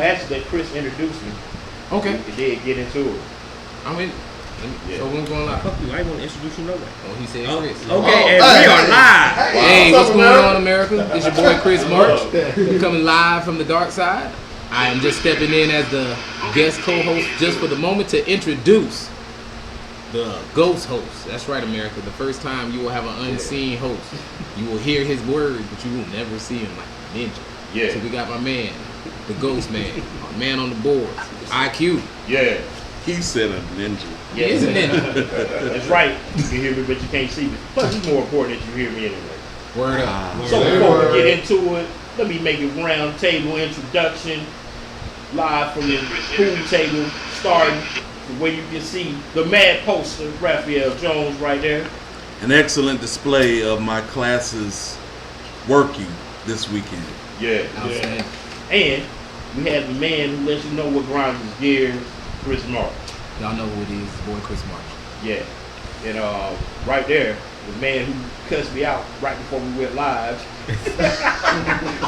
gonna ask that Chris introduce me. Okay. And then get into it. I'm in. Yeah. So we're going live. Fuck you, I ain't want to introduce you no way. Oh, he said Chris. Okay, and we are live. Hey, what's going on, America? It's your boy Chris March. We're coming live from the dark side. I am just stepping in as the guest co-host just for the moment to introduce the ghost host. That's right, America. The first time you will have an unseen host. You will hear his words, but you will never see him like a ninja. Yeah. So we got my man, the ghost man, our man on the board, IQ. Yeah. He said a ninja. Yeah. He is a ninja. That's right. You can hear me, but you can't see me. Plus, it's more important that you hear me anyway. Word up. So before we get into it, let me make a round table introduction. Live from the pool table, starting where you can see the mad poster, Raphael Jones, right there. An excellent display of my class's working this weekend. Yeah. Outstanding. And we have the man who lets you know what grinds his gears, Chris March. Y'all know who it is, boy Chris March. Yeah. And right there, the man who cussed me out right before we went live.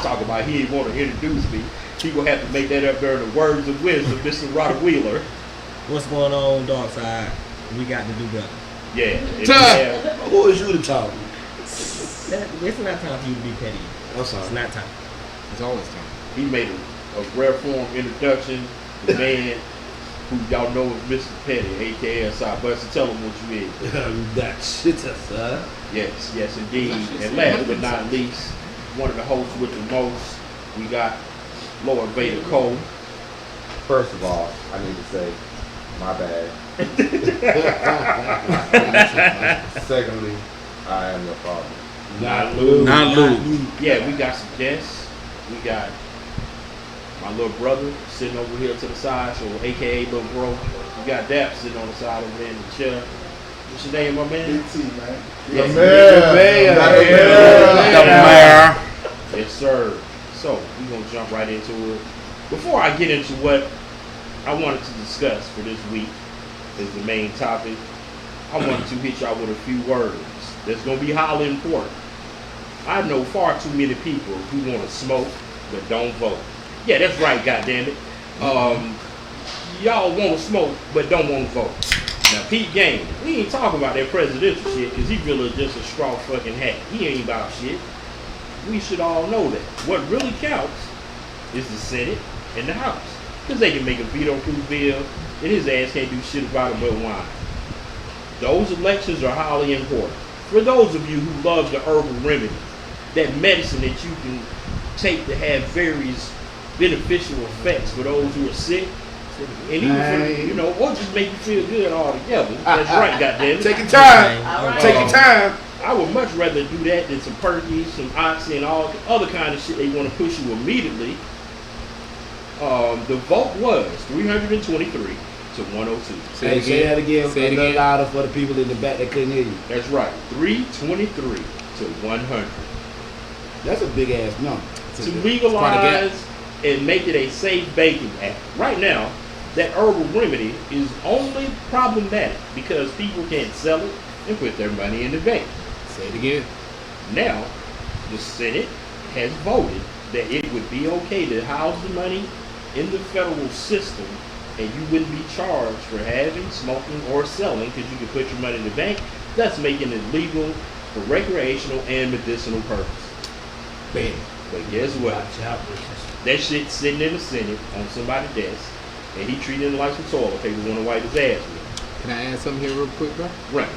Talk about he didn't want to introduce me. He gonna have to make that up there in the words of wisdom, Mr. Robert Wheeler. What's going on, dark side? We got to do better. Yeah. Who is you to talk? It's not time for you to be petty. I'm sorry. It's not time. It's always time. He made a rare form introduction. The man who y'all know is Mr. Petty, aka Asai Buster. Tell him what you is. That shit, sir. Yes, yes indeed. And last but not least, one of the hosts with the most, we got Lord Vader Cole. First of all, I need to say, my bad. Secondly, I am your father. Not Lou. Not Lou. Yeah, we got some guests. We got my little brother sitting over here to the side, so aka little bro. We got Dap sitting on the side over there in the chair. What's your name, my man? BT, man. Yes, The Yes, sir. So we're gonna jump right into it. Before I get into what I wanted to discuss for this week as the main topic, I wanted to hit y'all with a few words that's gonna be highly important. I know far too many people who want to smoke but don't vote. Yeah, that's right, goddammit. Y'all want to smoke but don't want to vote. Now, Pete Game, we ain't talking about that presidential shit because he really just a straw fucking hat. He ain't about shit. We should all know that. What really counts is the Senate and the House. Because they can make a veto-proof bill and his ass can't do shit about it but whine. Those elections are highly important. For those of you who love the herbal remedy, that medicine that you can take to have various beneficial effects for those who are sick, and even for, or just make you feel good altogether. That's right, goddammit. Take your time. Take your time. I would much rather do that than some Perky, some Oxy, and all other kind of shit they want to push you immediately. The vote was 323 to 102. Say that again. Say it a little again. louder for the people in the back that couldn't hear you. That's right, 323 to 100. That's a big ass number. To legalize and make it a safe banking act. Right now, that herbal remedy is only problematic because people can't sell it and put their money in the bank. Say it again. Now, the Senate has voted that it would be okay to house the money in the federal system and you wouldn't be charged for having, smoking, or selling because you can put your money in the bank, thus making it legal for recreational and medicinal purposes. Bam. But guess what? That shit's sitting in the Senate on somebody's desk and he treating it like some toilet paper want to wipe his ass with. Can I add something here real quick, bro? Right.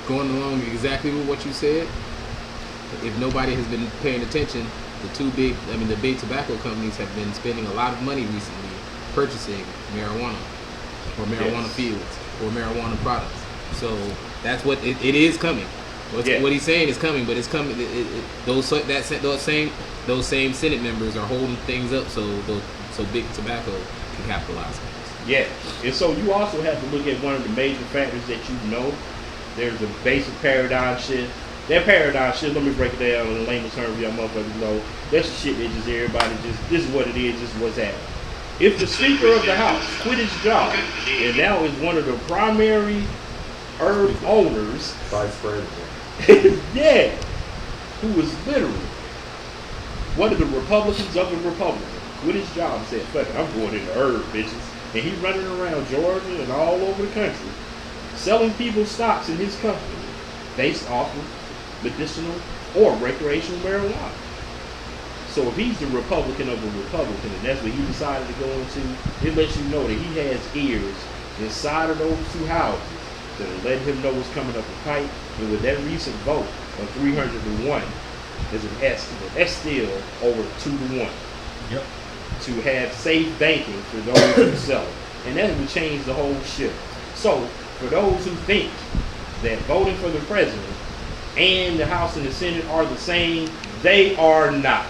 Going along exactly with what you said, if nobody has been paying attention, the big tobacco companies have been spending a lot of money recently purchasing marijuana or marijuana fields or marijuana products. So that's what it is coming. What he's saying is coming, but it's coming. Those same Senate members are holding things up so big tobacco can capitalize on this. Yeah, and so you also have to look at one of the major factors that you know. There's a basic paradigm shift. That paradigm shift, let me break it down in layman's terms, y'all motherfuckers know. That's the shit that just everybody this is what it is, this is what's happening. If the Speaker of the House quit his job and now is one of the primary herb owners, Vice President. yeah, who is literally one of the Republicans of the Republicans, quit his job and said, fuck it, I'm going into herb, bitches. And he running around Georgia and all over the country selling people stocks in his company based off of medicinal or recreational marijuana. So if he's the Republican of the Republican and that's what he decided to go into, it lets you know that he has ears inside of those two houses that are letting him know what's coming up the pipe. And with that recent vote of 300 to 1 is an estimate. That's still over 2 to 1. Yep. To have safe banking for those who sell it. And that would change the whole ship. So, for those who think that voting for the president and the House and the Senate are the same, they are not.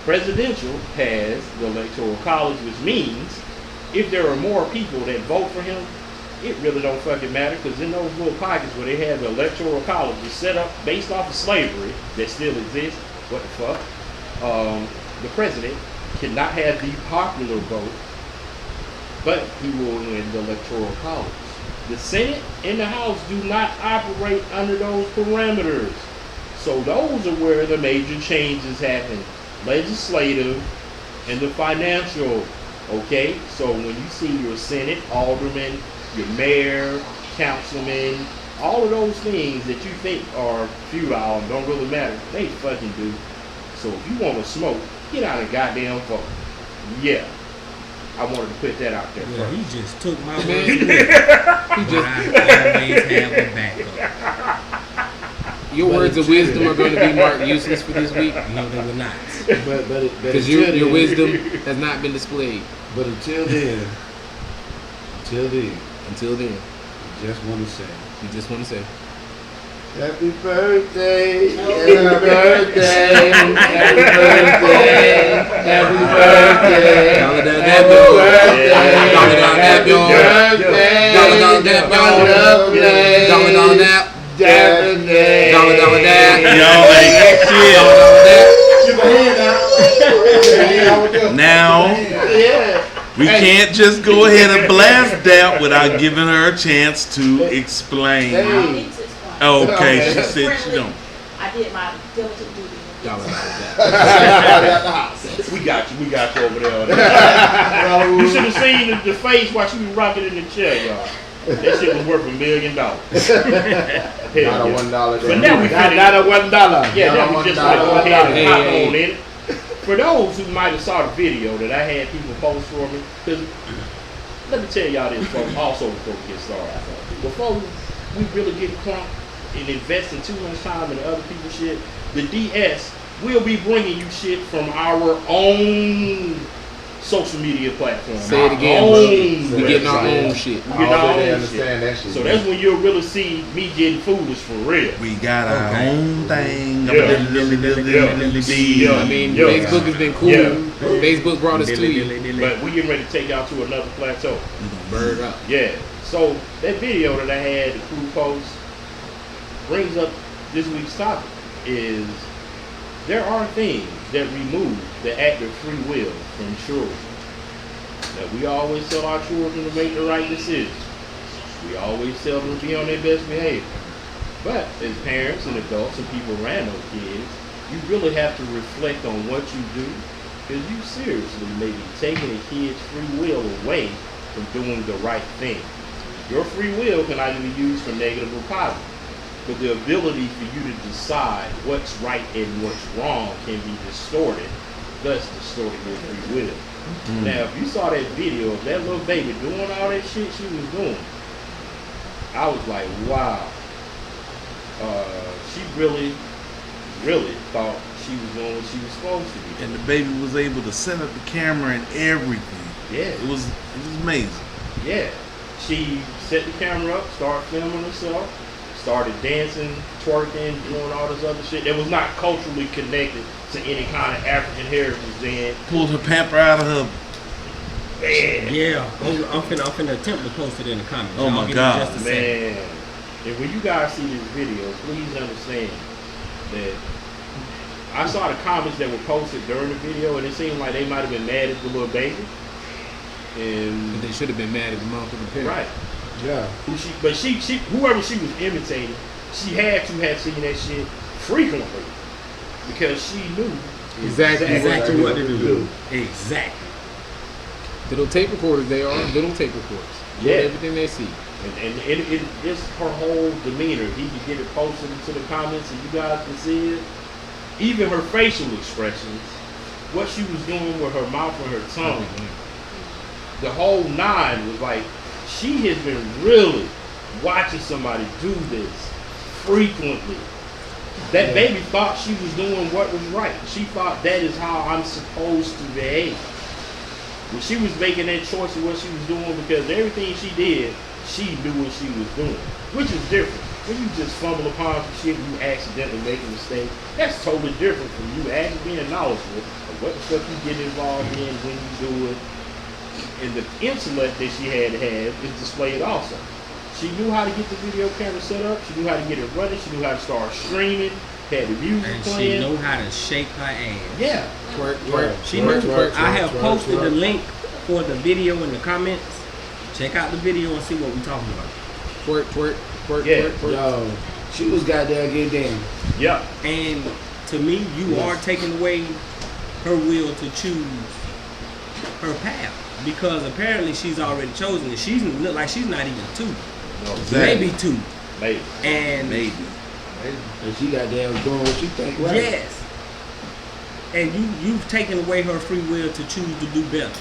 Presidential has the Electoral College, which means if there are more people that vote for him, it really don't fucking matter, because in those little pockets where they have the Electoral College is set up based off of slavery that still exists, what the fuck, the president cannot have the popular vote, but he will win the Electoral College. The Senate and the House do not operate under those parameters. So those are where the major changes happen. Legislative and the financial. Okay? So when you see your Senate, alderman, your mayor, councilman, all of those things that you think are futile and don't really matter, they fucking do. So if you want to smoke, get out of goddamn vote. Yeah. I wanted to put that out there Well, first. he just took my words away. He just always have a backup. Your words of wisdom are going to be marked useless for this week No, they were not. But because your wisdom has not been displayed But until then, until then. I just want to say, You just want to say, happy birthday, happy birthday, happy birthday, happy birthday, Dollar down happy that bill. birthday, Dollar down that happy bill. birthday, Dollar down that bill. Dollar down that. Daphne. Dollar that. Y'all ain't shit. Give a hand out. Now, Yeah. we can't just go ahead and blast that without giving her a chance to explain. Hey. I need to explain. Okay, she Okay. said she don't. I did my diligent duty. Dollar that. We got you over there. You should have seen the face while she was rocking in the chair, y'all. That shit was worth $1 million. Hell Not a yeah. $1. But now we Not finna, a $1. yeah, now we just like go ahead and Hey, hop hey. on in it. For those who might have saw the video that I had people post for me, because let me tell y'all this, folks, also before we get started. Before we really get crunk and investing too much time in other people's shit, the DS will be bringing you shit from our own social media platform. Say it again, Our bro. own We getting our website. own shit. We I getting don't our think they own understand shit. that shit. So that's when you'll really see me getting foolish for real. We got our Okay. own thing. Yeah. I mean, Yeah. Facebook has been cool. Yeah. Facebook brought us to you. But we getting ready to take y'all to another plateau. Bird up. Yeah. So that video that I had the crew post brings up this week's topic is there are things that remove the act of free will from children. That we always tell our children to make the right decisions. We always tell them to be on their best behavior. But as parents and adults and people around those kids, you really have to reflect on what you do, because you seriously may be taking a kid's free will away from doing the right thing. Your free will can either be used for negative or positive, but the ability for you to decide what's right and what's wrong can be distorted, thus distorting your free will. Now, if you saw that video of that little baby doing all that shit she was doing, I was like, wow. She really thought she was doing what she was supposed to be. And the baby was able to set up the camera and everything. Yeah. It was amazing. Yeah. She set the camera up, started filming herself, started dancing, twerking, doing all this other shit that was not culturally connected to any kind of African heritage then. Pulled her pamper out of her. Man. Yeah, I'm finna attempt to post it in the comments. Oh Y'all my give me God. just a second. Man. And when you guys see this video, please understand that I saw the comments that were posted during the video, and it seemed like they might have been mad at the little baby. But And they should have been mad at the motherfucking parent. right. Yeah. But she whoever she was imitating, she had to have seen that shit frequently because she knew Exactly Exactly what to to do. do. Exactly. Little tape recorders, they are little tape recorders. Yeah. Everything they see. And it just her whole demeanor. He could get it posted into the comments and you guys can see it. Even her facial expressions, what she was doing with her mouth and her tongue, the whole nine was like, she has been really watching somebody do this frequently. That baby thought she was doing what was right. She thought that is how I'm supposed to behave. When she was making that choice of what she was doing, because everything she did, she knew what she was doing, which is different. When you just fumble upon some shit and you accidentally make a mistake, that's totally different from you actually being knowledgeable of what the stuff you get involved in, when you do it. And the intellect that she had to have is displayed also. She knew how to get the video camera set up. She knew how to get it running. She knew how to start streaming. Had the music And playing. she know how to shake her ass. Yeah. Twerk, twerk. She twerk, knew. twerk, I twerk, have twerk, posted the twerk. link for the video in the comments. Check out the video and see what we're talking about. Twerk, twerk, twerk, Yeah. twerk, twerk. Yo, she was goddamn good damn. Yeah. And to me, you are taking away her will to choose her path, because apparently she's already chosen it. She's look like she's not even 2, No, maybe 2, maybe. and Maybe. And she goddamn doing what she think right. yes, and you've taken away her free will to choose to do better,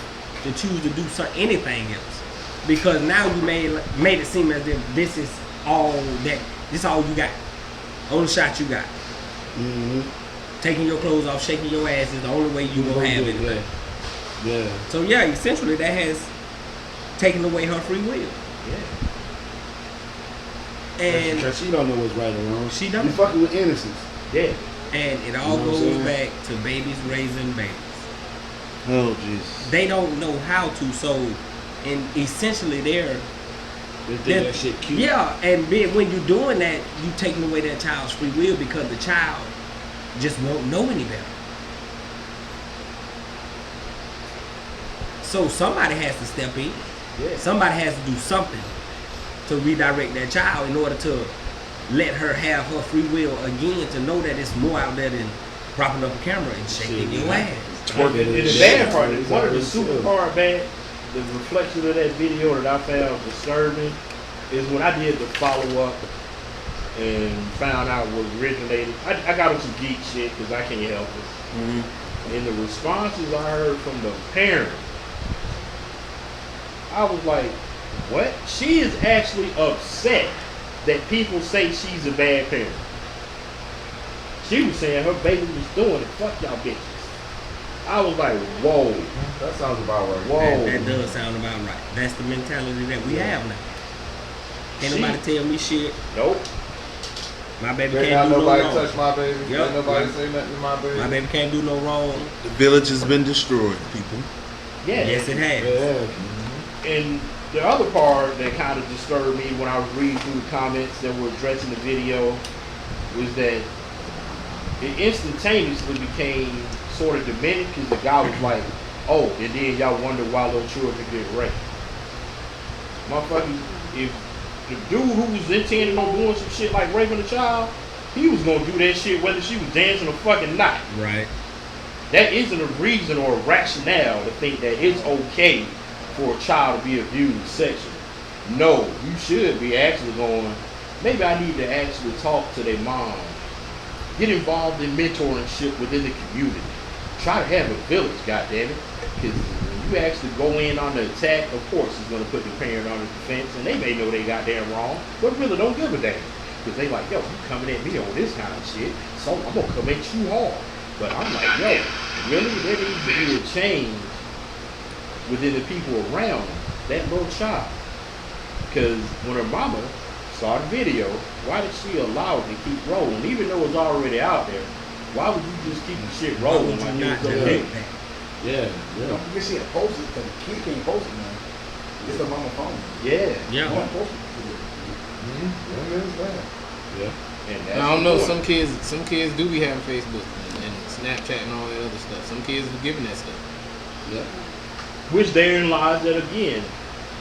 to choose to do anything else, because now you made it seem as if this is all you got, only shot you got. Mm-hmm. Taking your clothes off, shaking your ass is the only way you gonna have it. Yeah. So yeah, essentially that has taken away her free will. Yeah. And Because she don't know what's right or wrong. She don't. You fucking with innocence. Yeah. and it all You know what I'm goes saying? back to babies raising babies. Oh, jeez. They don't know how to, so and essentially They think Then- that shit cute. yeah, and then when you're doing that, you taking away that child's free will because the child just won't know any better. So somebody has to step in. Yeah. Somebody has to do something to redirect that child in order to let her have her free will again, to know that it's more out there than propping up a camera and shaking your ass. And the bad part, one of the super hard bad, the reflection of that video that I found disturbing is when I did the follow up and found out what originated. I got on some geek shit because I can't help it. Mm-hmm. And the responses I heard from the parents, I was like, what? She is actually upset that people say she's a bad parent. She was saying her baby was doing it. Fuck y'all bitches. I was like, whoa, That sounds about right. whoa. That does sound about right. That's the mentality that we have now. Can't She- nobody tell me shit. Nope. My baby Better can't not do no nobody wrong. touch my baby. Yep. Ain't nobody say nothing to my baby. My baby can't do no wrong. The village has been destroyed, people. Yeah. Yes, it has. Yeah. And the other part that kind of disturbed me when I was reading through the comments that were addressing the video was that it instantaneously became sort of diminished because the guy was like, oh, and then y'all wonder why little children get raped. Motherfucker, if the dude who was intending on doing some shit like raping a child, he was gonna do that shit whether she was dancing or fucking not. Right. That isn't a reason or a rationale to think that it's okay for a child to be abused sexually. No, you should be actually going, maybe I need to actually talk to their mom. Get involved in mentorship within the community. Try to have a village, goddammit. Because when you actually go in on the attack, of course it's going to put the parent on the defense, and they may know they goddamn wrong, but really don't give a damn. Because they like, yo, you coming at me on this kind of shit, so I'm going to come at you hard. But I'm like, yo, really? There needs to be a change within the people around that little child. Because when her mama saw the video, why did she allow it to keep rolling? Even though it's already out there, why would you just keep the shit Why rolling would you like not it was delete okay? that? Yeah. Don't Yeah. forget she had posted because the kid can't post it now. It's the mama phone. Yeah. Yeah. Don't post it. And that's I don't know. the point. Some kids do be having Facebook and Snapchat and all that other stuff. Some kids are giving that stuff. Yeah. Which therein lies that again,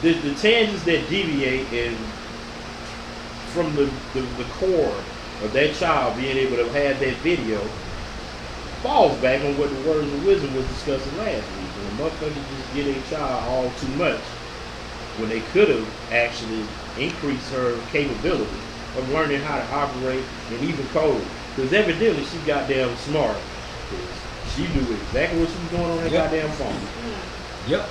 the tangents that deviate and from the core of that child being able to have that video falls back on what the words of wisdom was discussing last week. When motherfuckers just get a child all too much, when they could have actually increased her capability of learning how to operate and even code. Because evidently she goddamn smart. 'Cause she knew exactly what she was doing on that Yep. goddamn phone. Yep.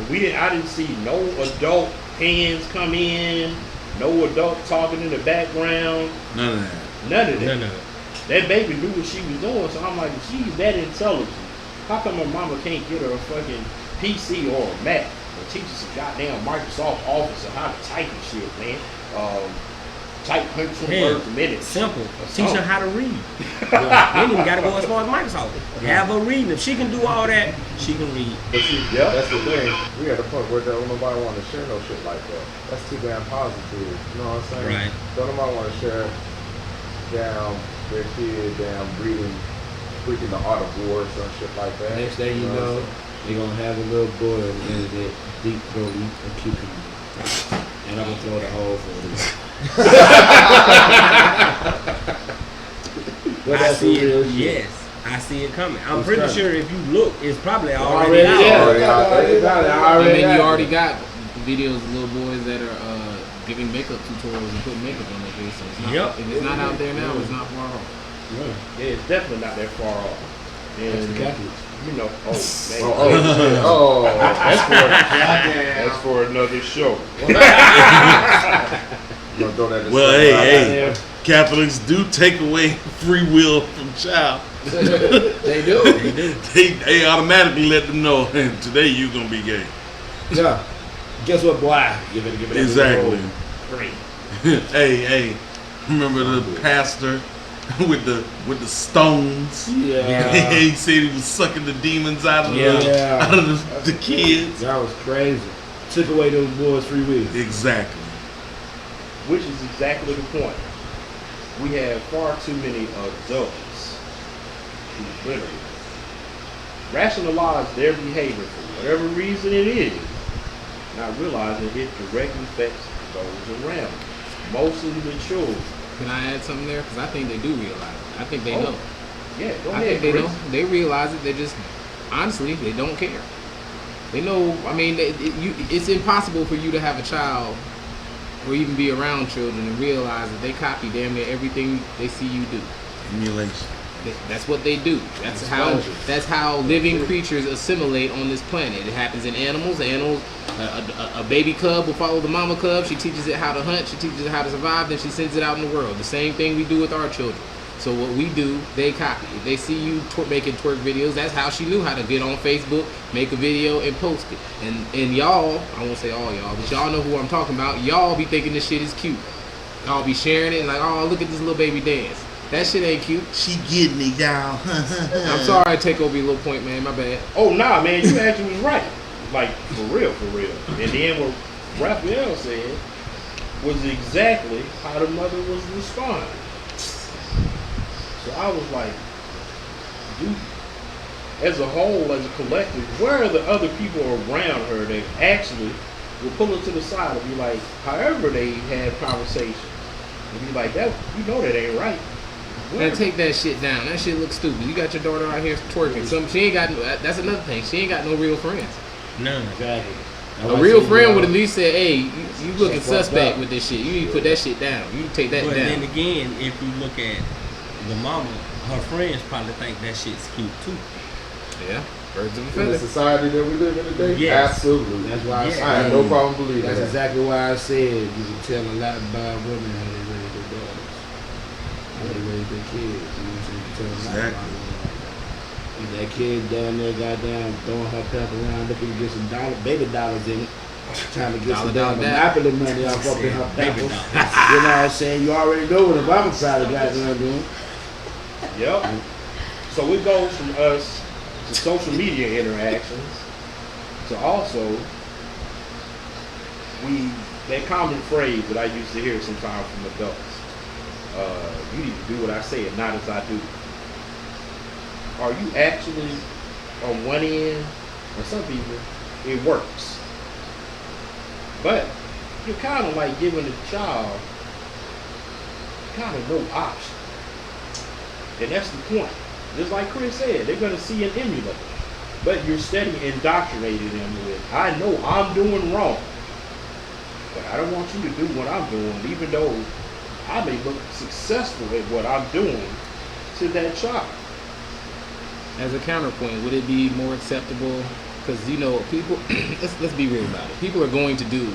And I didn't see no adult hands come in, no adult talking in the background, None of that. none of that. No. That baby knew what she was doing, so I'm like, if she's that intelligent, how come her mama can't get her a fucking PC or a Mac or teach her some goddamn Microsoft Office or how to type and shit, man? Type 120 Hell, words a minute. Simple. Or Teach her something. how to read. You ain't even gotta go as far as Microsoft. Have her reading. If she can do all that, she can read. But see, Yeah. that's the thing. We at a point where don't nobody want to share no shit like that. That's too damn positive. You know what I'm saying? Right. Don't nobody want to share damn their kid damn reading freaking the art of war or some shit like that. Next thing you what know, I'm they're gonna have a little boy at the end of that deep throat eating a cucumber. And I'm gonna throw the whole for this. But I that's see the real it. shit. Yes. I see it coming. I'm It's pretty coming. sure if you look, it's probably already Already, out. yeah. Already out there. They got it. I Already mean, you got already it. got videos of little boys that are giving makeup tutorials and putting makeup on their face. So it's not, Yep. if it's not out there now, it's not far off. Yeah, Yeah, it's definitely not that far off. that's And, the Catholics. you know, man, Oh, that's for another show. you gonna throw that? Well, disclaimer out hey, Catholics do take away free will from child. They do. They do. They automatically let them know, hey, today you're gonna be gay. Yeah. Guess what, boy? You better give it Exactly. Great. Hey, remember the pastor with the stones? Yeah. He said he was sucking the demons out of Yeah. out of the kids. That was crazy. Took away those boys' free will. Exactly. Which is exactly the point. We have far too many adults who literally rationalize their behavior for whatever reason it is, not realizing it directly affects those around them, mostly the children. Can I add something there? Because I think they do realize it. I think they Oh, know. Yeah, go I ahead, think they Chris. know. They realize it. They just, honestly, they don't care. They know. I mean, it's impossible for you to have a child or even be around children and realize that they copy damn near everything they see you do. Emulation. That's what they do. That's how living creatures assimilate on this planet. It happens in animals. Animals, a baby cub will follow the mama cub. She teaches it how to hunt. She teaches it how to survive. Then she sends it out in the world. The same thing we do with our children. So what we do, they copy. If they see you making twerk videos, that's how she knew how to get on Facebook, make a video, and post it. And y'all, I won't say all y'all, but y'all know who I'm talking about. Y'all be thinking this shit is cute. Y'all be sharing it and like, oh, look at this little baby dance. That shit ain't cute. She getting it, y'all. I'm sorry I take over your little point, man. My bad. Oh, nah, man, you actually was right. Like, for real, for real. And then what Raphael said was exactly how the mother was responding. So I was like, dude, as a whole, as a collective, where are the other people around her that actually will pull her to the side and be like, however they have conversations, and be like, that, you know that ain't right. Man, take that shit down. That shit looks stupid. You got your daughter out here twerking. She ain't got. That's another thing. She ain't got no real friends. None. Exactly. A real friend would at least say, "Hey, you looking suspect with this shit. You need to put that shit down. You need to take that But then down." again, if you look at the mama, her friends probably think that shit's cute too. Yeah, birds of a In the feather. society that we live in today, Yes. absolutely. That's why I Yeah. said. I have no problem believing That's that. exactly why I said you can tell a lot about women how they raise their daughters, how they raise their kids. You know what I'm saying? You can tell a lot about Exactly. women like that. If that kid down there, goddamn, throwing her pep around, looking to get some baby dollars in it, trying to get some Dollar, damn dollar, monopoly money off up in her Baby peppers. dollars. You know what I'm saying? You already know what Obama tried to goddamn do. Yep. So it goes from us to social media interactions to also that common phrase that I used to hear sometimes from adults. You need to do what I say and not as I do. Are you actually on one end, or some people, it works. But you're kind of like giving the child kind of no option. And that's the point. Just like Chris said, they're gonna see and emulate. But you're steady indoctrinating them with, I know I'm doing wrong, but I don't want you to do what I'm doing, even though I may look successful at what I'm doing to that child. As a counterpoint, would it be more acceptable? Because people. let's be real about it. People are going to do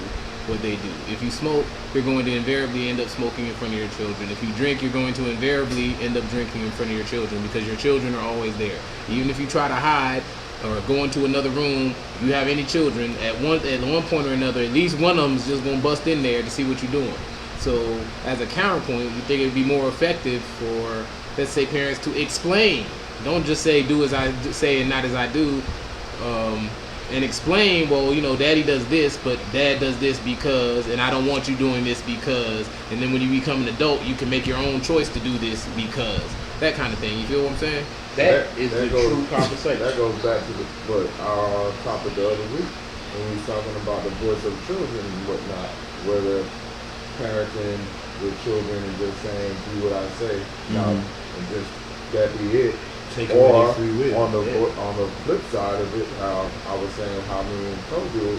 what they do. If you smoke, you're going to invariably end up smoking in front of your children. If you drink, you're going to invariably end up drinking in front of your children because your children are always there. Even if you try to hide or go into another room, if you have any children, at one point or another, at least one of them is just going to bust in there to see what you're doing. So as a counterpoint, you think it would be more effective for, let's say, parents to explain. Don't just say, do as I say and not as I do. And explain, well, daddy does this, but dad does this because, and I don't want you doing this because, and then when you become an adult, you can make your own choice to do this because. That kind of thing. You feel what I'm saying? That is the true conversation. That goes back to our topic the other week when we was talking about the voice of children and whatnot, whether parenting with children and just saying, do what I say, and just that be it. Take Or away their free will. on the flip side of it, how I was saying how me and Kobe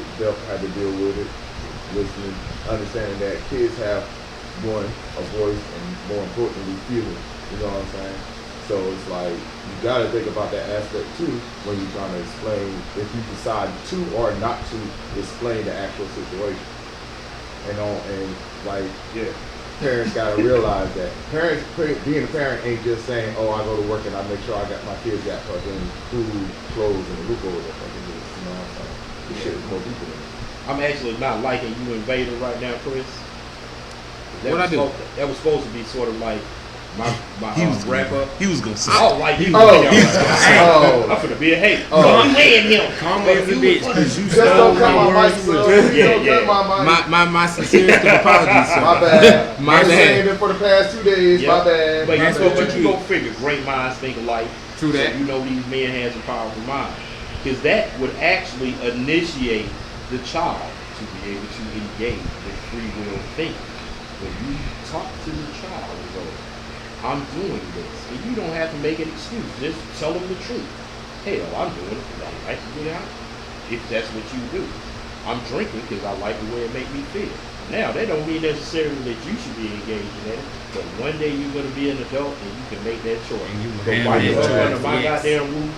had to deal with it, listening, understanding that kids have one, a voice, and more importantly, feelings. You know what I'm saying? So it's like you gotta think about that aspect too when you're trying to explain if you decide to or not to explain the actual situation. Parents gotta realize that being a parent ain't just saying, oh, I go to work and I make sure I got my kids got fucking food, clothes, and a roof over their fucking heads. You know what I'm saying? This shit is more deeper than that. I'm actually not liking you invading right now, Chris. What I do? That was supposed to be sort of like my wrap up. He was gonna say. Oh, like you. I'm finna be a hater. Oh. You laying him. Calm as a bitch, because you Just don't stole cut my my mic, words. son. Yeah, Don't yeah. cut my mic. My sincerest of apologies, sir. My bad. My Been bad. saying it for the past 2 days. Yeah. My bad. But My you bad. go figure. Great minds think alike. True that. So you know these men has a powerful mind. Because that would actually initiate the child to be able to engage in free will thinking. When you talk to the child and go, I'm doing this. And you don't have to make an excuse. Just tell them the truth. Hell, I'm doing it because I like to get out. If that's what you do. I'm drinking because I like the way it makes me feel. Now, that don't mean necessarily that you should be engaging in it, but one day you're going to be an adult and you can make that choice. And you But have while that you're under choice, my yes. goddamn roof,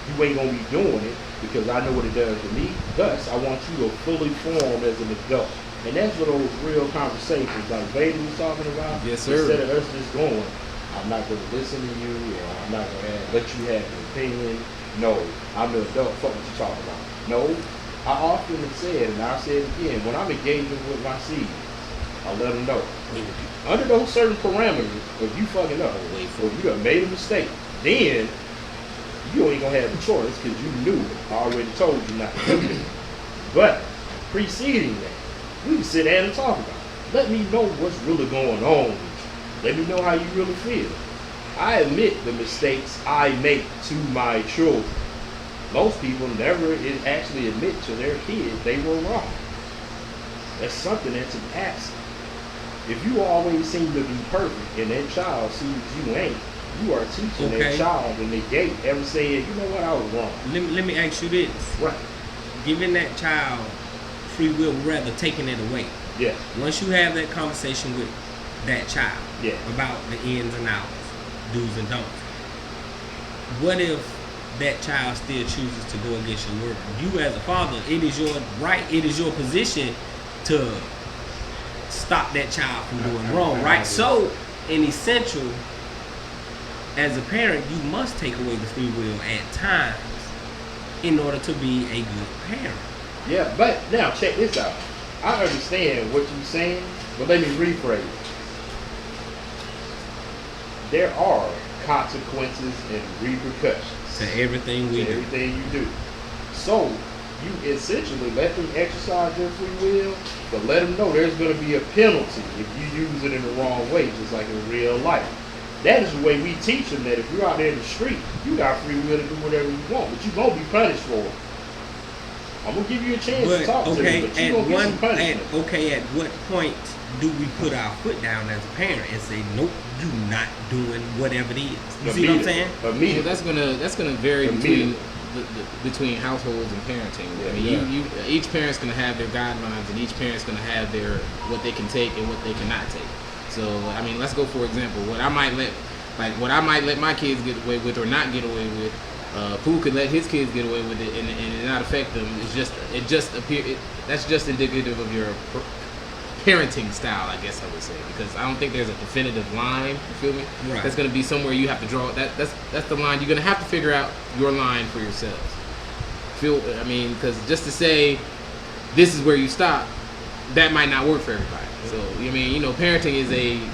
you ain't going to be doing it because I know what it does to me. Thus, I want you to fully form as an adult. And that's what those real conversations like Vader was talking about. Yes, sir. Instead of us just going, I'm not going to listen to you, or I'm not going to let you have an opinion. No, I'm the adult. Fuck what you talking about. No, I often have said, and I'll say it again, when I'm engaging with my seeds, I let them know. Under those certain parameters, if you fucking up, or if you have made a mistake, then you ain't going to have a choice because you knew it. I already told you not to do it. But preceding that, we can sit down and talk about it. Let me know what's really going on. Let me know how you really feel. I admit the mistakes I make to my children. Most people never actually admit to their kids they were wrong. That's something that's an accident. If you always seem to be perfect and that child sees you ain't, you are teaching that child to negate ever saying, you know what, I was wrong. Let me ask you this. Right. Giving that child free will rather taking it away. Yeah. Once you have that conversation with that child about the ins and outs, do's and don'ts, what if that child still chooses to go against your word? You as a father, it is your right, it is your position to stop that child from doing wrong, right? So, in essential, as a parent, you must take away the free will at times in order to be a good parent. Yeah, but now check this out. I understand what you're saying, but let me rephrase. There are consequences and repercussions To everything we to do. everything you do. So you essentially let them exercise their free will, but let them know there's going to be a penalty if you use it in the wrong way, just like in real life. That is the way we teach them that if you're out there in the street, you got free will to do whatever you want, but you're going to be punished for it. I'm gonna give you a chance to But talk to okay, them, but you at gonna get some one punishment. at what point do we put our foot down as a parent and say, nope, you not doing whatever it is? You see what I'm saying? Well, Immediately. that's gonna vary Immediately. between households and parenting. I mean, you each parent's gonna have their guidelines, and each parent's gonna have their what they can take and what they cannot take. So, I mean, let's go for example. What I might let my kids get away with or not get away with, Pooh could let his kids get away with it and it not affect them. That's just indicative of your parenting style, I guess I would say, because I don't think there's a definitive line. You feel me? Right. That's going to be somewhere you have to draw. That's the line. You're going to have to figure out your line for yourselves. Because just to say this is where you stop, that might not work for everybody. So parenting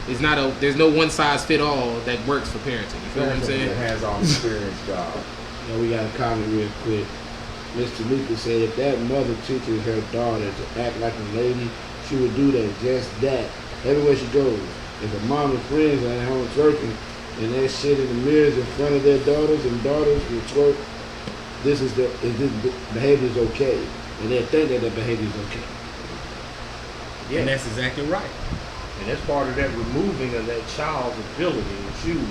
is not a. There's no one size fit all that works for parenting. You feel what I'm saying? It's a hands-on experience job. We got a comment real quick. Mr. Lucas said if that mother teaches her daughter to act like a lady, she would do that everywhere she goes. If a mom and friends are at home twerking and that shit in the mirrors in front of their daughters and daughters will twerk, this behavior is okay, and they think that behavior is okay. Yeah. And that's exactly right. And that's part of that removing of that child's ability to choose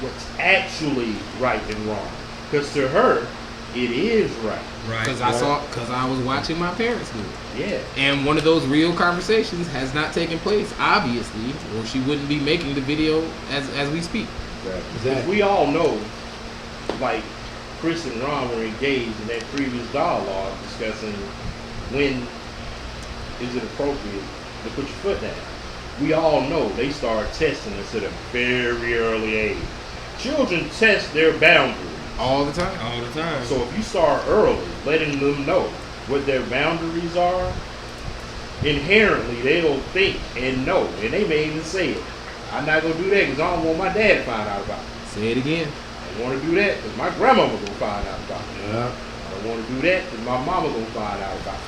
what's actually right and wrong. Because to her, it is right. Right. Because I was watching my parents do it. Yeah. And one of those real conversations has not taken place, obviously, or she wouldn't be making the video as we speak. Because we all know, like Chris and Ron were engaged in that previous dialogue discussing when is it appropriate to put your foot down. We all know they start testing us at a very early age. Children test their boundaries all the time. All the time. So if you start early, letting them know what their boundaries are, inherently they'll think and know, and they may even say it. I'm not gonna do that because I don't want my dad to find out about it. Say it again. I don't want to do that because my grandmama gonna find out about it. Yeah. I don't want to do that because my mama gonna find out about it.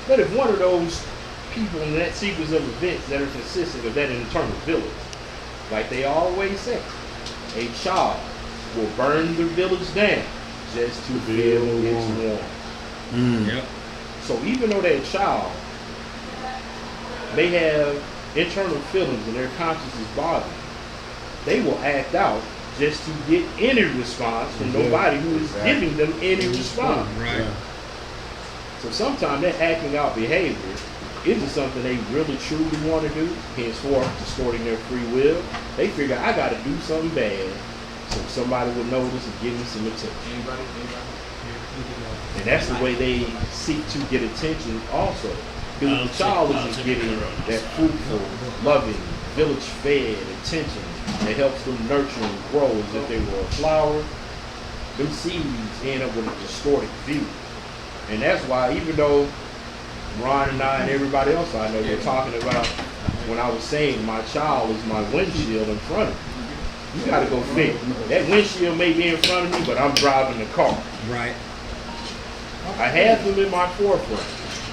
But if one of those people in that sequence of events that are consistent of that internal village, like they always say, a child will burn the village down just to feel its warmth. Yep. So even though that child may have internal feelings and their conscience is bothered, they will act out just to get any response from nobody who is giving them any response. Right. So sometimes that acting out behavior isn't something they really truly want to do, henceforth distorting their free will. They figure, I got to do something bad so somebody will notice and give me some attention. And that's the way they seek to get attention also. Because the child isn't getting that fruitful, loving, village-fed attention that helps them nurture and grow as if they were a flower. Them seeds end up with a distorted view. And that's why, even though Ron and I and everybody else I know were talking about when I was saying my child is my windshield in front of me. You gotta go figure. That windshield may be in front of me, but I'm driving the car. Right. I have them in my forefront.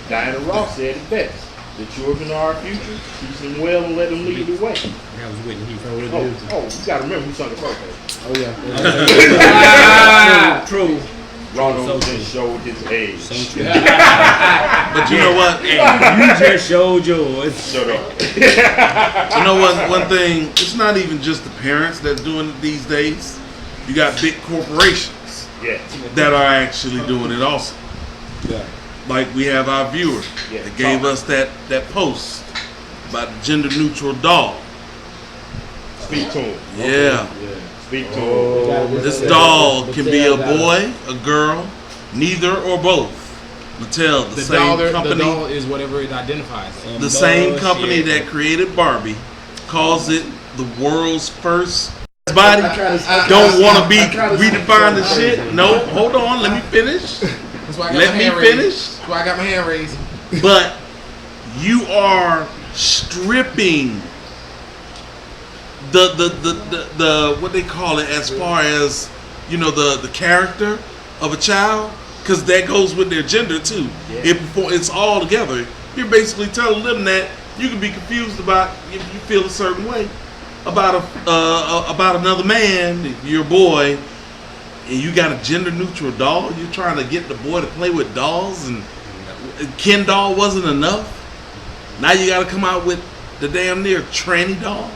Diana Ross said it best. The children are our future. Teach them well and let them lead the way. That was Whitney Houston. You gotta remember who sung the first page. Oh yeah. True. Ronald just showed his age. So true. But you know what? You just showed yours. Shut up. You know what? One thing, it's not even just the parents that's doing it these days. You got big corporations Yeah. that are actually doing it also. Yeah. Like we have our viewer that gave us that post about the gender neutral doll. Speak to him. Yeah. Speak to him. This doll can be a boy, a girl, neither or both. Mattel, the same The company, doll is whatever it identifies as. the same company that created Barbie, calls it the world's first body. Don't want to be redefined as shit. No, hold on, let me finish. That's why I got Let my me hand raised. finish. That's why I got my hand raised. But you are stripping the what they call it as far as the character of a child, because that goes with their gender too. It's all together. You're basically telling them that you can be confused about if you feel a certain way about another man, your boy, and you got a gender neutral doll. You're trying to get the boy to play with dolls, and Ken doll wasn't enough. Now you got to come out with the damn near tranny doll.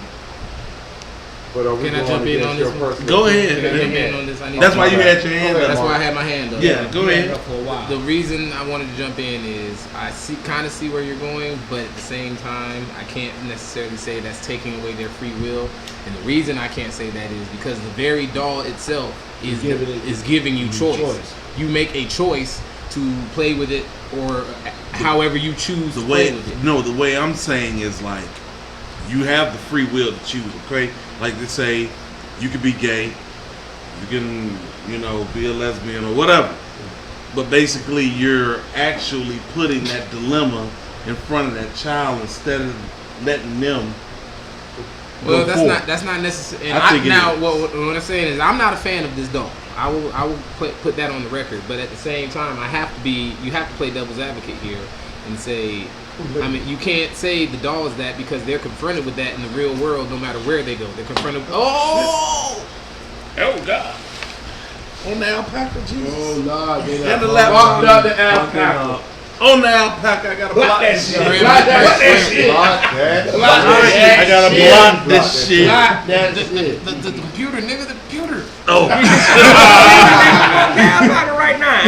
But are we Can I going jump in against on your this one? personal Go opinion? Can I ahead. jump in on this? I need That's to- why you had your hand up. That's why I had my hand up. Yeah, go You had it ahead. up for a while. The reason I wanted to jump in is I kind of see where you're going, but at the same time, I can't necessarily say that's taking away their free will. And the reason I can't say that is because the very doll itself is giving you choice. You make a choice to play with it or however you choose The to play way, with it. no, the way I'm saying is like, you have the free will to choose, okay? Like they say, you could be gay, you can, be a lesbian or whatever. But basically, you're actually putting that dilemma in front of that child instead of letting them. Well, go forward. that's not necessary. I think it Now, is. what I'm saying is, I'm not a fan of this doll. I will put that on the record. But at the same time, you have to play devil's advocate here and say, I mean, you can't say the doll is that because they're confronted with that in the real world, no matter where they go. They're confronted. Oh God! On the alpaca, Jesus. Oh Lord, they And the got laptop. walked out the alpaca. On the alpaca, I gotta block that shit. Block Block that shit. Block that. Block that I gotta shit. block this shit. Block that shit. The computer, nigga, the computer. Oh, I'm about it right now.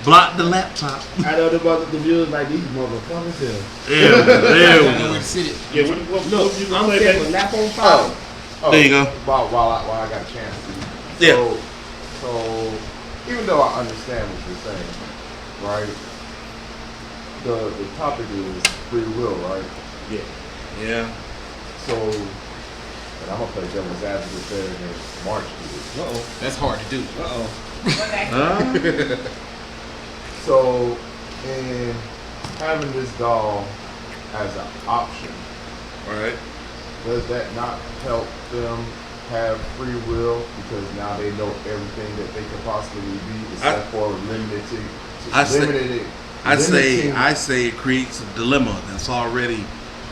block the laptop. I know the mother computers like these motherfuckers here. Yeah, I there we know go. where to sit it. Yeah, what Look, you I'm gonna say, sitting baby? with lap on fire. There you go. While I got a chance to. Yeah. So even though I understand what you're saying, right? The topic is free will, right? Yeah. So, and I'm gonna play devil's advocate there against March did. Uh-oh. That's hard to do. Uh-oh. Huh? So, in having this doll as an option, All right. does that not help them have free will because now they know everything that they could possibly be except for I say- limiting I say it creates a dilemma that's already.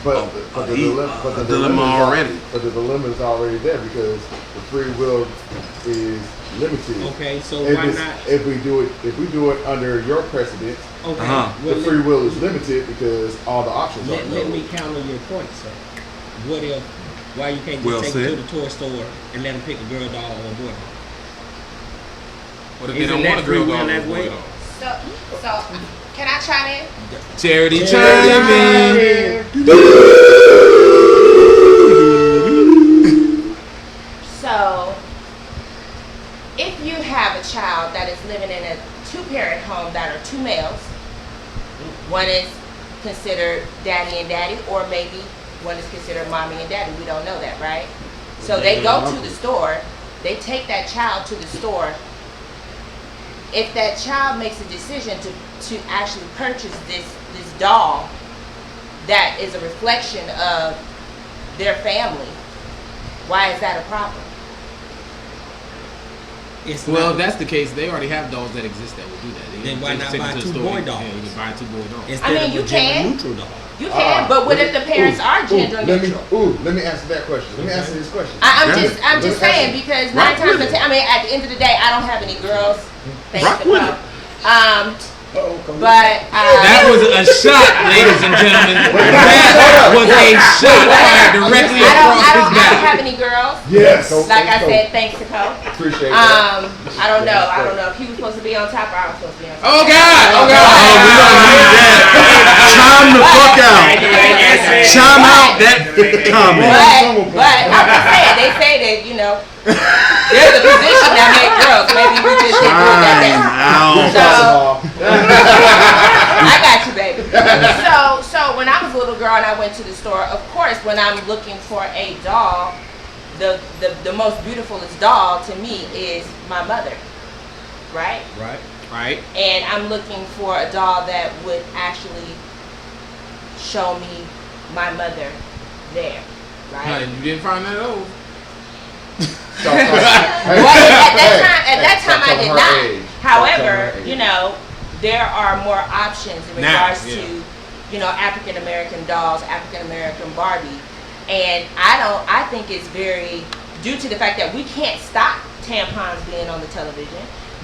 But the dilemma already. But the dilemma is already there because the free will is limited. Okay, so If why it's- not? If we do it under your precedent, Okay, Uh-huh. well, the free will is limited because all the options are let me counter your point, sir. What if, why you can't just Well take said. them to the toy store and let them pick a girl doll or a boy doll? What if they Isn't don't that want a free girl will doll or that a boy way? doll? So, can I chime in? Charity chime in. So, if you have a child that is living in a two-parent home that are two males, one is considered daddy and daddy, or maybe one is considered mommy and daddy. We don't know that, right? So they go to the store, they take that child to the store. If that child makes a decision to actually purchase this doll that is a reflection of their family, why is that a problem? It's Well, if not, that's the case, they already have dolls that exist that will do that. Then why not take buy them to the two store. boy dolls? Yeah, you can buy two boy dolls. instead I mean, of you a gender can. neutral doll. You can, but what if the parents are gender neutral? Let me answer that question. Let me answer this question. I'm Yeah. just Let me saying answer- because Rock 9 times with out of 10, I mean, at the end of the day, I don't have any girls. Thanks Rock to with God. it. But That was a shot, ladies and gentlemen. That was a shot fired directly I across his don't back. have any girls. Yes. Like I said, thanks to Co. Appreciate that. I don't know. I don't know if he was supposed to be on top or I was supposed to be on top. Oh God! Oh God! Oh, we don't need that. Chime the fuck out. Chime out that comment. But I'm just saying, they say that, there's a position that make girls. Maybe we just didn't do that Chime day. out. So, I got you, baby. So when I was a little girl and I went to the store, of course, when I'm looking for a doll, the most beautifulest doll to me is my mother, right? Right. And I'm looking for a doll that would actually show me my mother there, right? And you didn't find that old. Well, at that time I did not. However, there are more options in Now, regards to, African American dolls, African American Barbie, and I think it's very due to the fact that we can't stop tampons being on the television.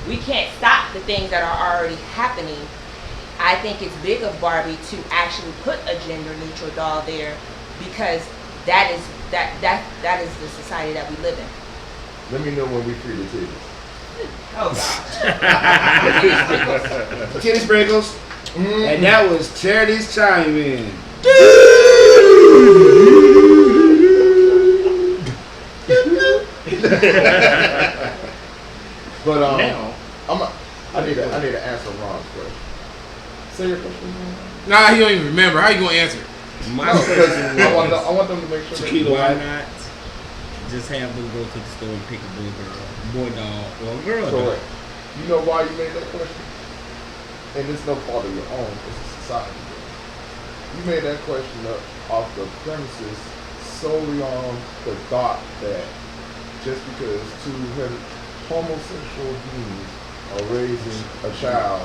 We can't stop the things that are already happening. I think it's big of Barbie to actually put a gender neutral doll there because that is the society that we live in. Let me know when we free the titties. Oh God. Titty sprinkles. And that was Charity's chime in. But Now, I need to answer Ron's question. Say your question. Nah, he don't even remember. How you gonna answer? My No, because question I want them to make sure they Tequila. why not just have them go to the store and pick a boy doll or a girl doll? correct. You know why you made that question? And it's no fault of your own, it's a society thing. You made that question up off the premises solely on the thought that just because two homosexual beings are raising a child,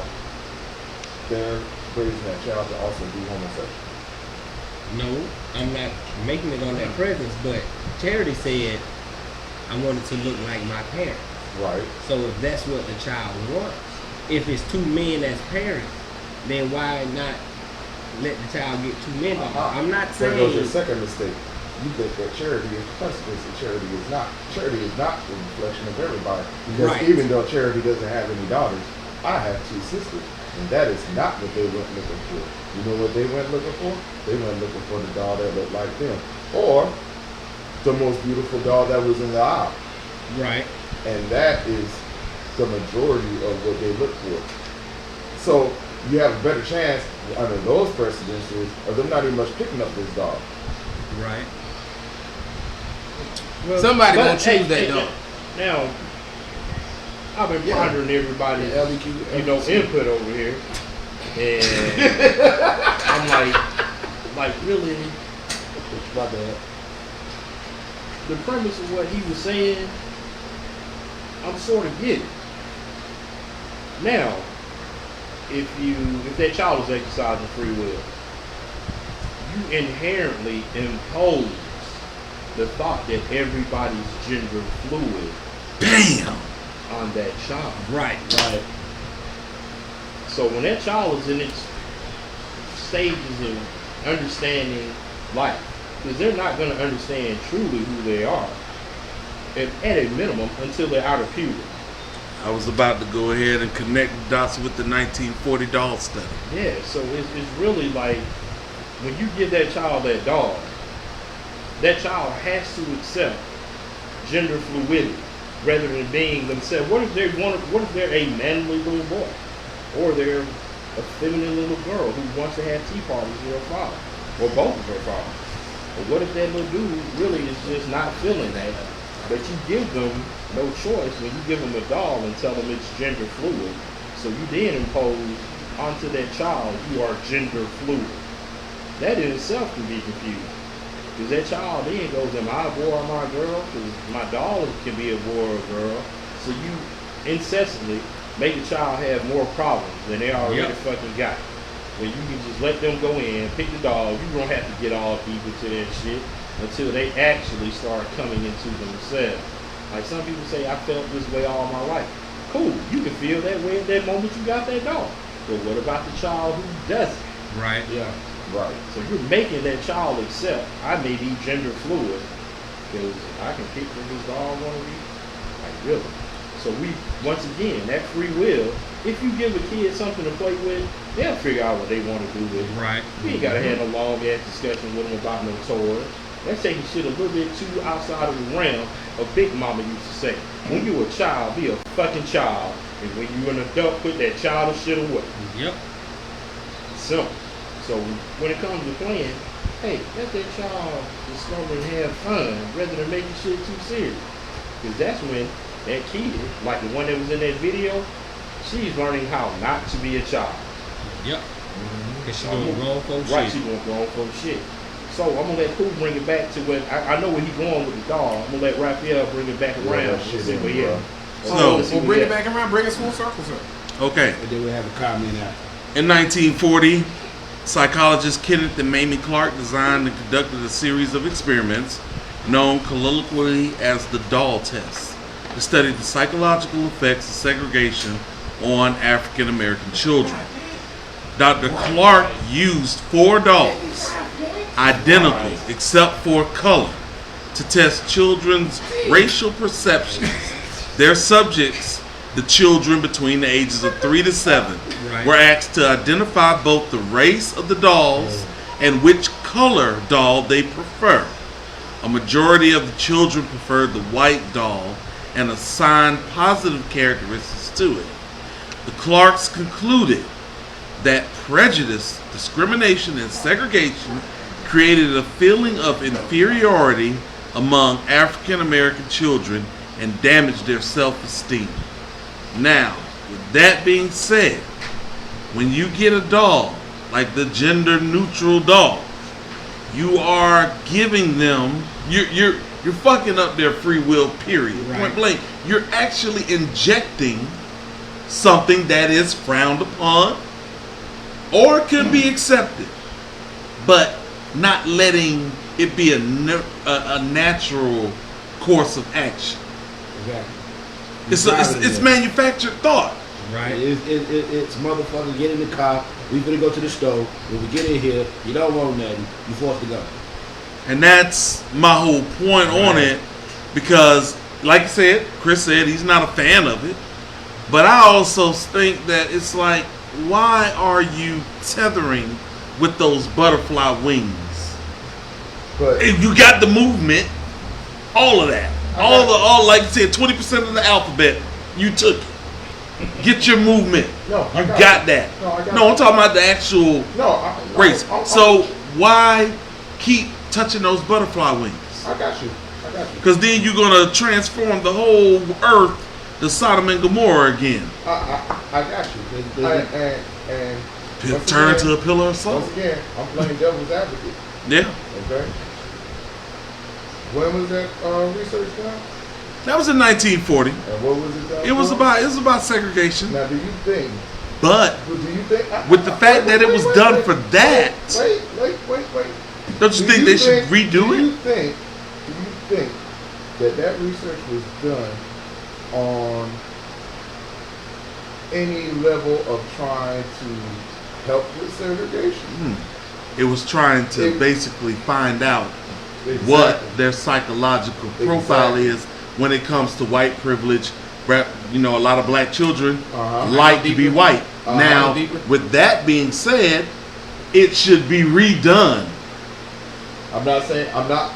they're raising that child to also be homosexual. No, I'm not making it on that presence, but Charity said I wanted to look like my parents. Right. So if that's what the child wants, if it's two men as parents, then why not let the child get two men? I'm not There goes your saying second mistake. You think that charity is precedence and charity is not. Charity is not a reflection of everybody. Because Right. even though charity doesn't have any daughters, I have two sisters. And that is not what they went looking for. You know what they went looking for? They went looking for the doll that looked like them. Or the most beautiful doll that was in the aisle. right. And that is the majority of what they look for. So you have a better chance under those precedences of them not even much picking up this doll. Right. well, Somebody but, gonna choose that dog. Now, I've been Yeah. pondering everybody's, LBQ, you know, input over here, and I'm like really, My bad. the premise of what he was saying, I'm sort of getting. Now, if that child is exercising free will, you inherently impose the thought that everybody's gender fluid Bam! on that child. Right. Right. So when that child is in its stages of understanding life, because they're not going to understand truly who they are, at a minimum, until they're out of puberty. I was about to go ahead and connect the dots with the 1940 doll study. Yeah, so it's really like when you give that child that doll, that child has to accept gender fluidity rather than being themselves. What if they're a manly little boy, or they're a feminine little girl who wants to have tea parties with her father, or both of her fathers? Or what if that little dude really is just not feeling that, but you give them no choice when you give them a doll and tell them it's gender fluid? So you then impose onto that child, you are gender fluid. That in itself can be confusing. Because that child then goes, am I a boy or am I a girl? Because my doll can be a boy or a girl. So you incessantly make the child have more problems than they already fucking got. When you can just let them go in, pick the doll, you don't have to get all deep into that shit until they actually start coming into themselves. Like some people say, I felt this way all my life. Cool, you can feel that way at that moment you got that doll. But what about the child who doesn't? Right. Yeah. Right. So you're making that child accept, I may be gender fluid, because I can pick what this doll I want to be. Like really. So once again, that free will, if you give a kid something to play with, they'll figure out what they want to do with it. Right. You ain't gotta have a long ass discussion with them about no toys. That's taking shit a little bit too outside of the realm of Big Mama used to say. When you a child, be a fucking child. And when you an adult, put that childish shit away. Yep. Simple. So when it comes to playing, hey, let that child discover and have fun rather than making shit too serious. Because that's when that kid, like the one that was in that video, she's learning how not to be a child. Yep. Because she's doing grown folks Right, shit. she's doing grown folk shit. So I'm gonna let Pooh bring it back to what I know where he's going with the doll. I'm gonna let Raphael bring it back around. that shit and see in, where he bro. at. So- Let's see Well, where bring he it at. back around. Bring us full circle, sir. Okay. And then we have a comment after. In 1940, psychologist Kenneth and Mamie Clark designed and conducted a series of experiments known colloquially as the doll test. that studied the psychological effects of segregation on African American children. Dr. Clark used 4 dolls, identical except for color, to test children's racial perceptions. Their subjects, the children between the ages of 3 to 7, Right. were asked to identify both the race of the dolls and which color doll they prefer. A majority of the children preferred the white doll and assigned positive characteristics to it. The Clarks concluded that prejudice, discrimination, and segregation created a feeling of inferiority among African American children and damaged their self-esteem. Now, with that being said, when you get a doll like the gender neutral doll, you are giving them you're fucking up their free will, period. Right. Point blank. You're actually injecting something that is frowned upon or can be accepted, but not letting it be a natural course of action. Exactly. It's manufactured thought. Right. It's motherfucker, get in the car. We finna go to the store. When we get in here, you don't want nothing. You forced to go. And that's my whole point on it, because, like I said, Chris said he's not a fan of it. But I also think that it's like, why are you tethering with those butterfly wings? But If you got the movement, all of that, all like I said, 20% of the alphabet, you took it. Get your movement. No, I You got got it. that. No, I got No, I'm it. talking about the actual no, race. I'm- So why keep touching those butterfly wings? I got you. Because then you're gonna transform the whole earth to Sodom and Gomorrah again. I got you. And once Turn again- to a pillar of salt. Once again, I'm playing devil's advocate. Yeah, Okay. When was that research done? that was in 1940. And what was it done? It was for? about segregation, Now, do you think? but Do you think? with the fact that it was done for that, Wait. don't you think they should redo Do it? you think that research was done on any level of trying to help with segregation? It was trying to It- basically find out Exactly. what their psychological profile Exactly. is when it comes to white privilege. You know, a lot of black children Uh-huh. like to be white. Uh-huh. Now, Deeper. with that being said, it should be redone I'm not saying I'm not.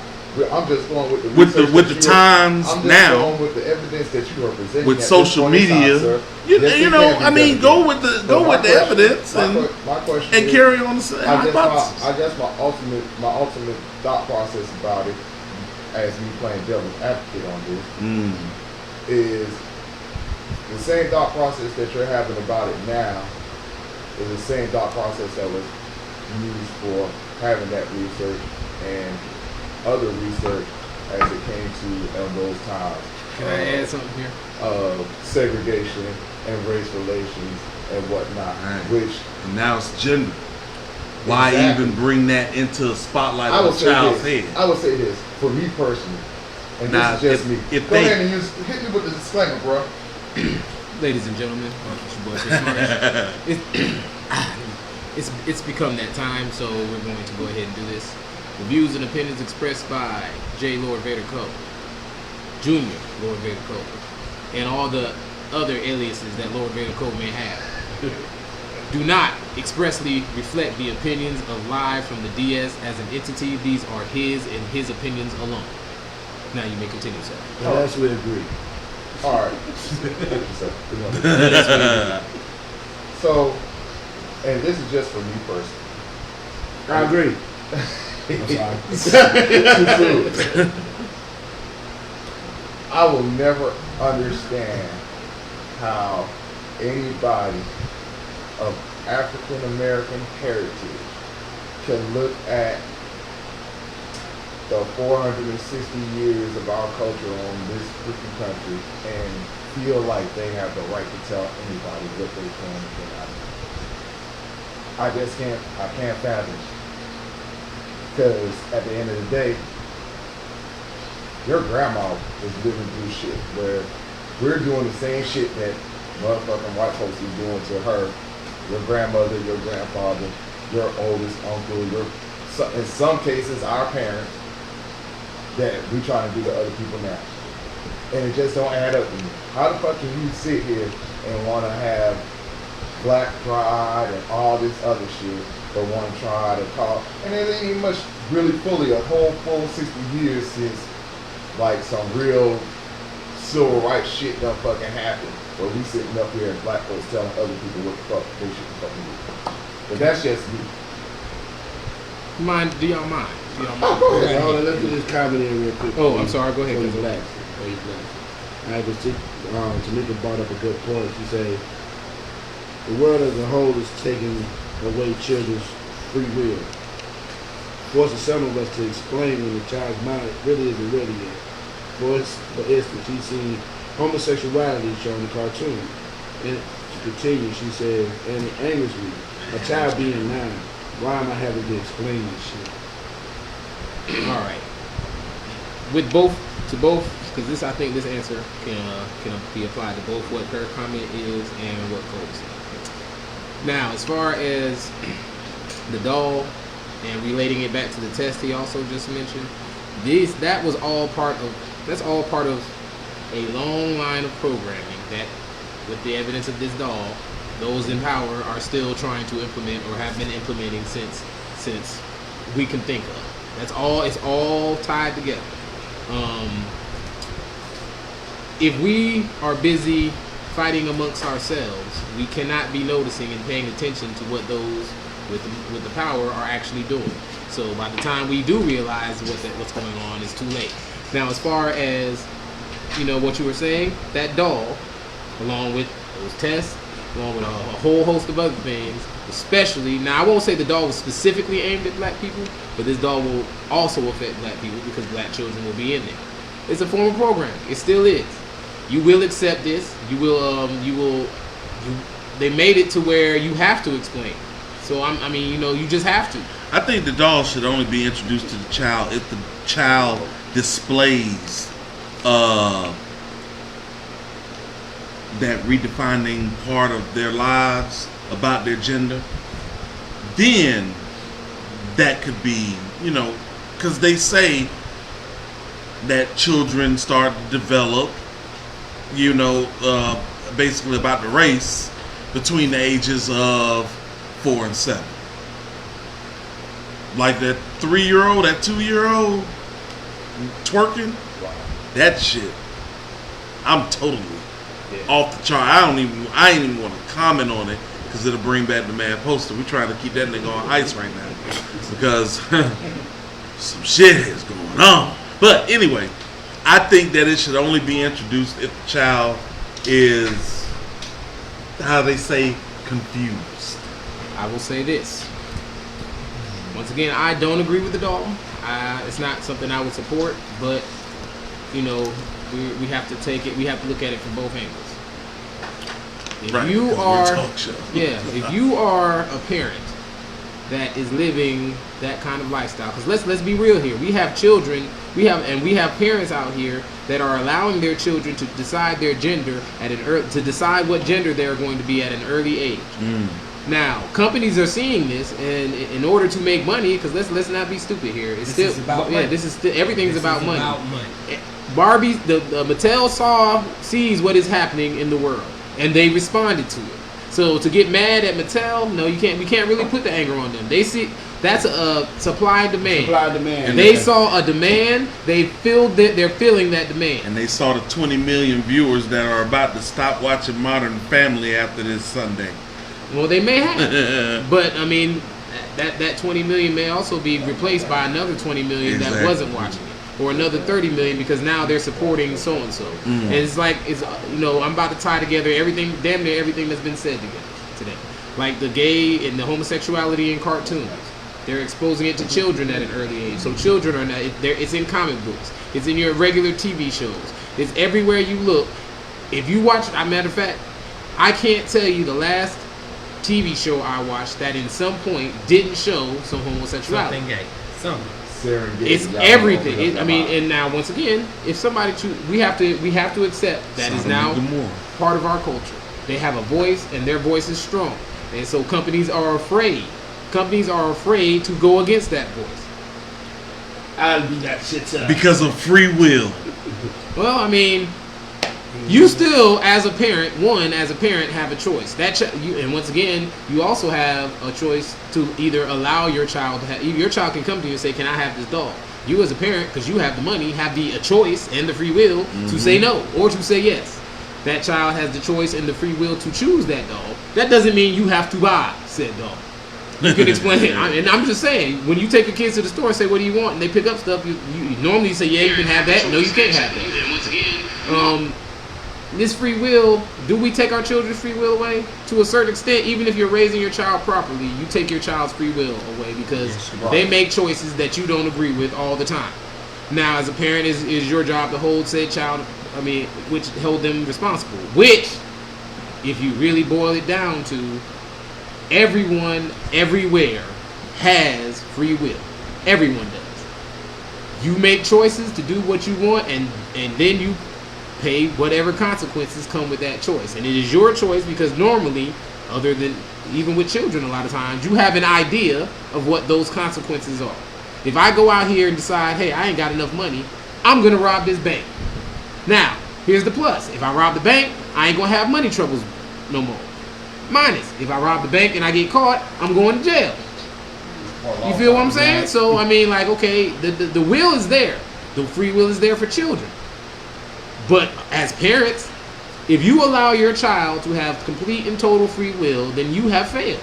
I'm just going with the with the research with that the you are- times I'm just now going with the evidence that you are presenting with at this social point in time, media. sir. You, Yes, you it know, can be I mean, done go again. with the So my question- evidence my question and is- carry on the I hypothesis. guess my ultimate thought process about it, as me playing devil's advocate on this, Mm. is the same thought process that you're having about it now is the same thought process that was used for having that research and other research as it came to those times. Can I add something here? Of segregation and race relations and whatnot, Right. which And now it's gender. Why Exactly. even bring that into the spotlight I of would a say child's this. head? I would say this for me personally, and Now, this is just if- me. if Go they- ahead and hit me with the disclaimer, bro. Ladies and gentlemen, it's your boy Chris Morris. It's become that time, so we're going to go ahead and do this. The views and opinions expressed by J. Lord Vader Co., Junior Lord Vader Co., and all the other aliases that Lord Vader Co. may have do not expressly reflect the opinions of Live from the DS as an entity. These are his and his opinions alone. Now you may continue, sir. Unless we agree. All right. Thank you, sir. Good morning. So, and this is just for me personally. I agree. I will never understand how anybody of African American heritage can look at the 460 years of our culture on this freaking country and feel like they have the right to tell anybody what they can and cannot do. I can't fathom it. Because at the end of the day, your grandma was living through shit where we're doing the same shit that motherfucking white folks is doing to her, your grandmother, your grandfather, your oldest uncle, in some cases our parents, that we trying to do to other people now. And it just don't add up to me. How the fuck can you sit here and want to have black pride and all this other shit, but want to try to call, and it ain't even much really fully a whole full 60 years since like some real civil rights shit done fucking happened, where we sitting up here and black folks telling other people what the fuck they should fucking do. But that's just me. Do y'all mind? Do y'all Oh, mind? go ahead. Hold on, let's do this comment in real quick. Oh, I'm sorry. Go ahead. For the Kenzo. blacks. For the blacks. All right, but Tamika brought up a good point. She said, the world as a whole is taking away children's free will. Forcing some of us to explain when the child's mind really isn't ready yet. For instance, he's seen homosexuality shown in cartoon. And to continue, she said, and it angers me. A child being 9, why am I having to explain this shit? All right. With both, because this, I think this answer can be applied to both what her comment is and what Cole said. Now, as far as the doll and relating it back to the test he also just mentioned, that's all part of a long line of programming that, with the evidence of this doll, those in power are still trying to implement or have been implementing since we can think of. That's all. It's all tied together. If we are busy fighting amongst ourselves, we cannot be noticing and paying attention to what those with the power are actually doing. So by the time we do realize what's going on, it's too late. Now, as far as what you were saying, that doll, along with those tests, along with a whole host of other things, especially, now I won't say the doll was specifically aimed at black people, but this doll will also affect black people because black children will be in there. It's a form of programming. It still is. You will accept this. They made it to where you have to explain. So you just have to. I think the doll should only be introduced to the child if the child displays that redefining part of their lives about their gender. Then that could be, because they say that children start to develop, basically about the race between the ages of 4 and 7. Like that 3-year-old, that 2-year-old twerking, that shit, I'm totally off the chart. I ain't even want to comment on it because it'll bring back the mad poster. We trying to keep that nigga on ice right now because some shit is going on. But anyway, I think that it should only be introduced if the child is, how they say, confused. I will say this. Once again, I don't agree with the doll. It's not something I would support, but we have to take it. We have to look at it from both angles. If Right, you 'cause we're are, a talk show. if you are a parent that is living that kind of lifestyle, because let's be real here. We have children. We have parents out here that are allowing their children to decide their gender to decide what gender they are going to be at an early age. Now, companies are seeing this, and in order to make money, because let's not be stupid here. It's This is about money. This is still everything's This about is money. about money. Barbie, the Mattel sees what is happening in the world, and they responded to it. So to get mad at Mattel, no, you can't. We can't really put the anger on them. They see that's a supply and demand. Supply and demand. They saw a demand. They filled it. They're filling that demand. And they saw the 20 million viewers that are about to stop watching Modern Family after this Sunday. Well, they may have, but I mean, that 20 million may also be replaced by another 20 million that Exactly. wasn't watching it, or another 30 million because now they're supporting so and so. And it's like I'm about to tie together everything, damn near everything that's been said today, like the gay and the homosexuality in cartoons. They're exposing it to children at an early age, so children are not. It's in comic books. It's in your regular TV shows. It's everywhere you look. If you watch, as a matter of fact, I can't tell you the last TV show I watched that in some point didn't show some homosexuality. Something gay. serendipity. It's Y'all everything. don't know I mean, about. and now once again, if somebody we have to accept that is Sodom now and Gomorrah. part of our culture. They have a voice, and their voice is strong, and so companies are afraid. Companies are afraid to go against that voice. I'll be that shit up. Because of free will. Well, I mean, you still, as a parent, have a choice. And once again, you also have a choice to either allow your child to have. Your child can come to you and say, "Can I have this dog?" You, as a parent, because you have the money, have the choice and the free will to say no or to say yes. That child has the choice and the free will to choose that dog. That doesn't mean you have to buy said dog. You can explain it. And I'm just saying, when you take your kids to the store and say, "What do you want?" and they pick up stuff, you normally say, "Yeah, you can have that." No, you can't have that. And once again, this free will, do we take our children's free will away? To a certain extent, even if you're raising your child properly, you take your child's free will away because they make choices that you don't agree with all the time. Now, as a parent, is your job to hold said child, which hold them responsible. Which, if you really boil it down to, everyone, everywhere, has free will. Everyone does. You make choices to do what you want, and then you pay whatever consequences come with that choice. And it is your choice because normally, other than even with children, a lot of times, you have an idea of what those consequences are. If I go out here and decide, hey, I ain't got enough money, I'm going to rob this bank. Now, here's the plus. If I rob the bank, I ain't going to have money troubles no more. Minus, if I rob the bank and I get caught, I'm going to jail. You feel what I'm saying? So, I mean, like, okay, the will is there. The free will is there for children. But as parents, if you allow your child to have complete and total free will, then you have failed.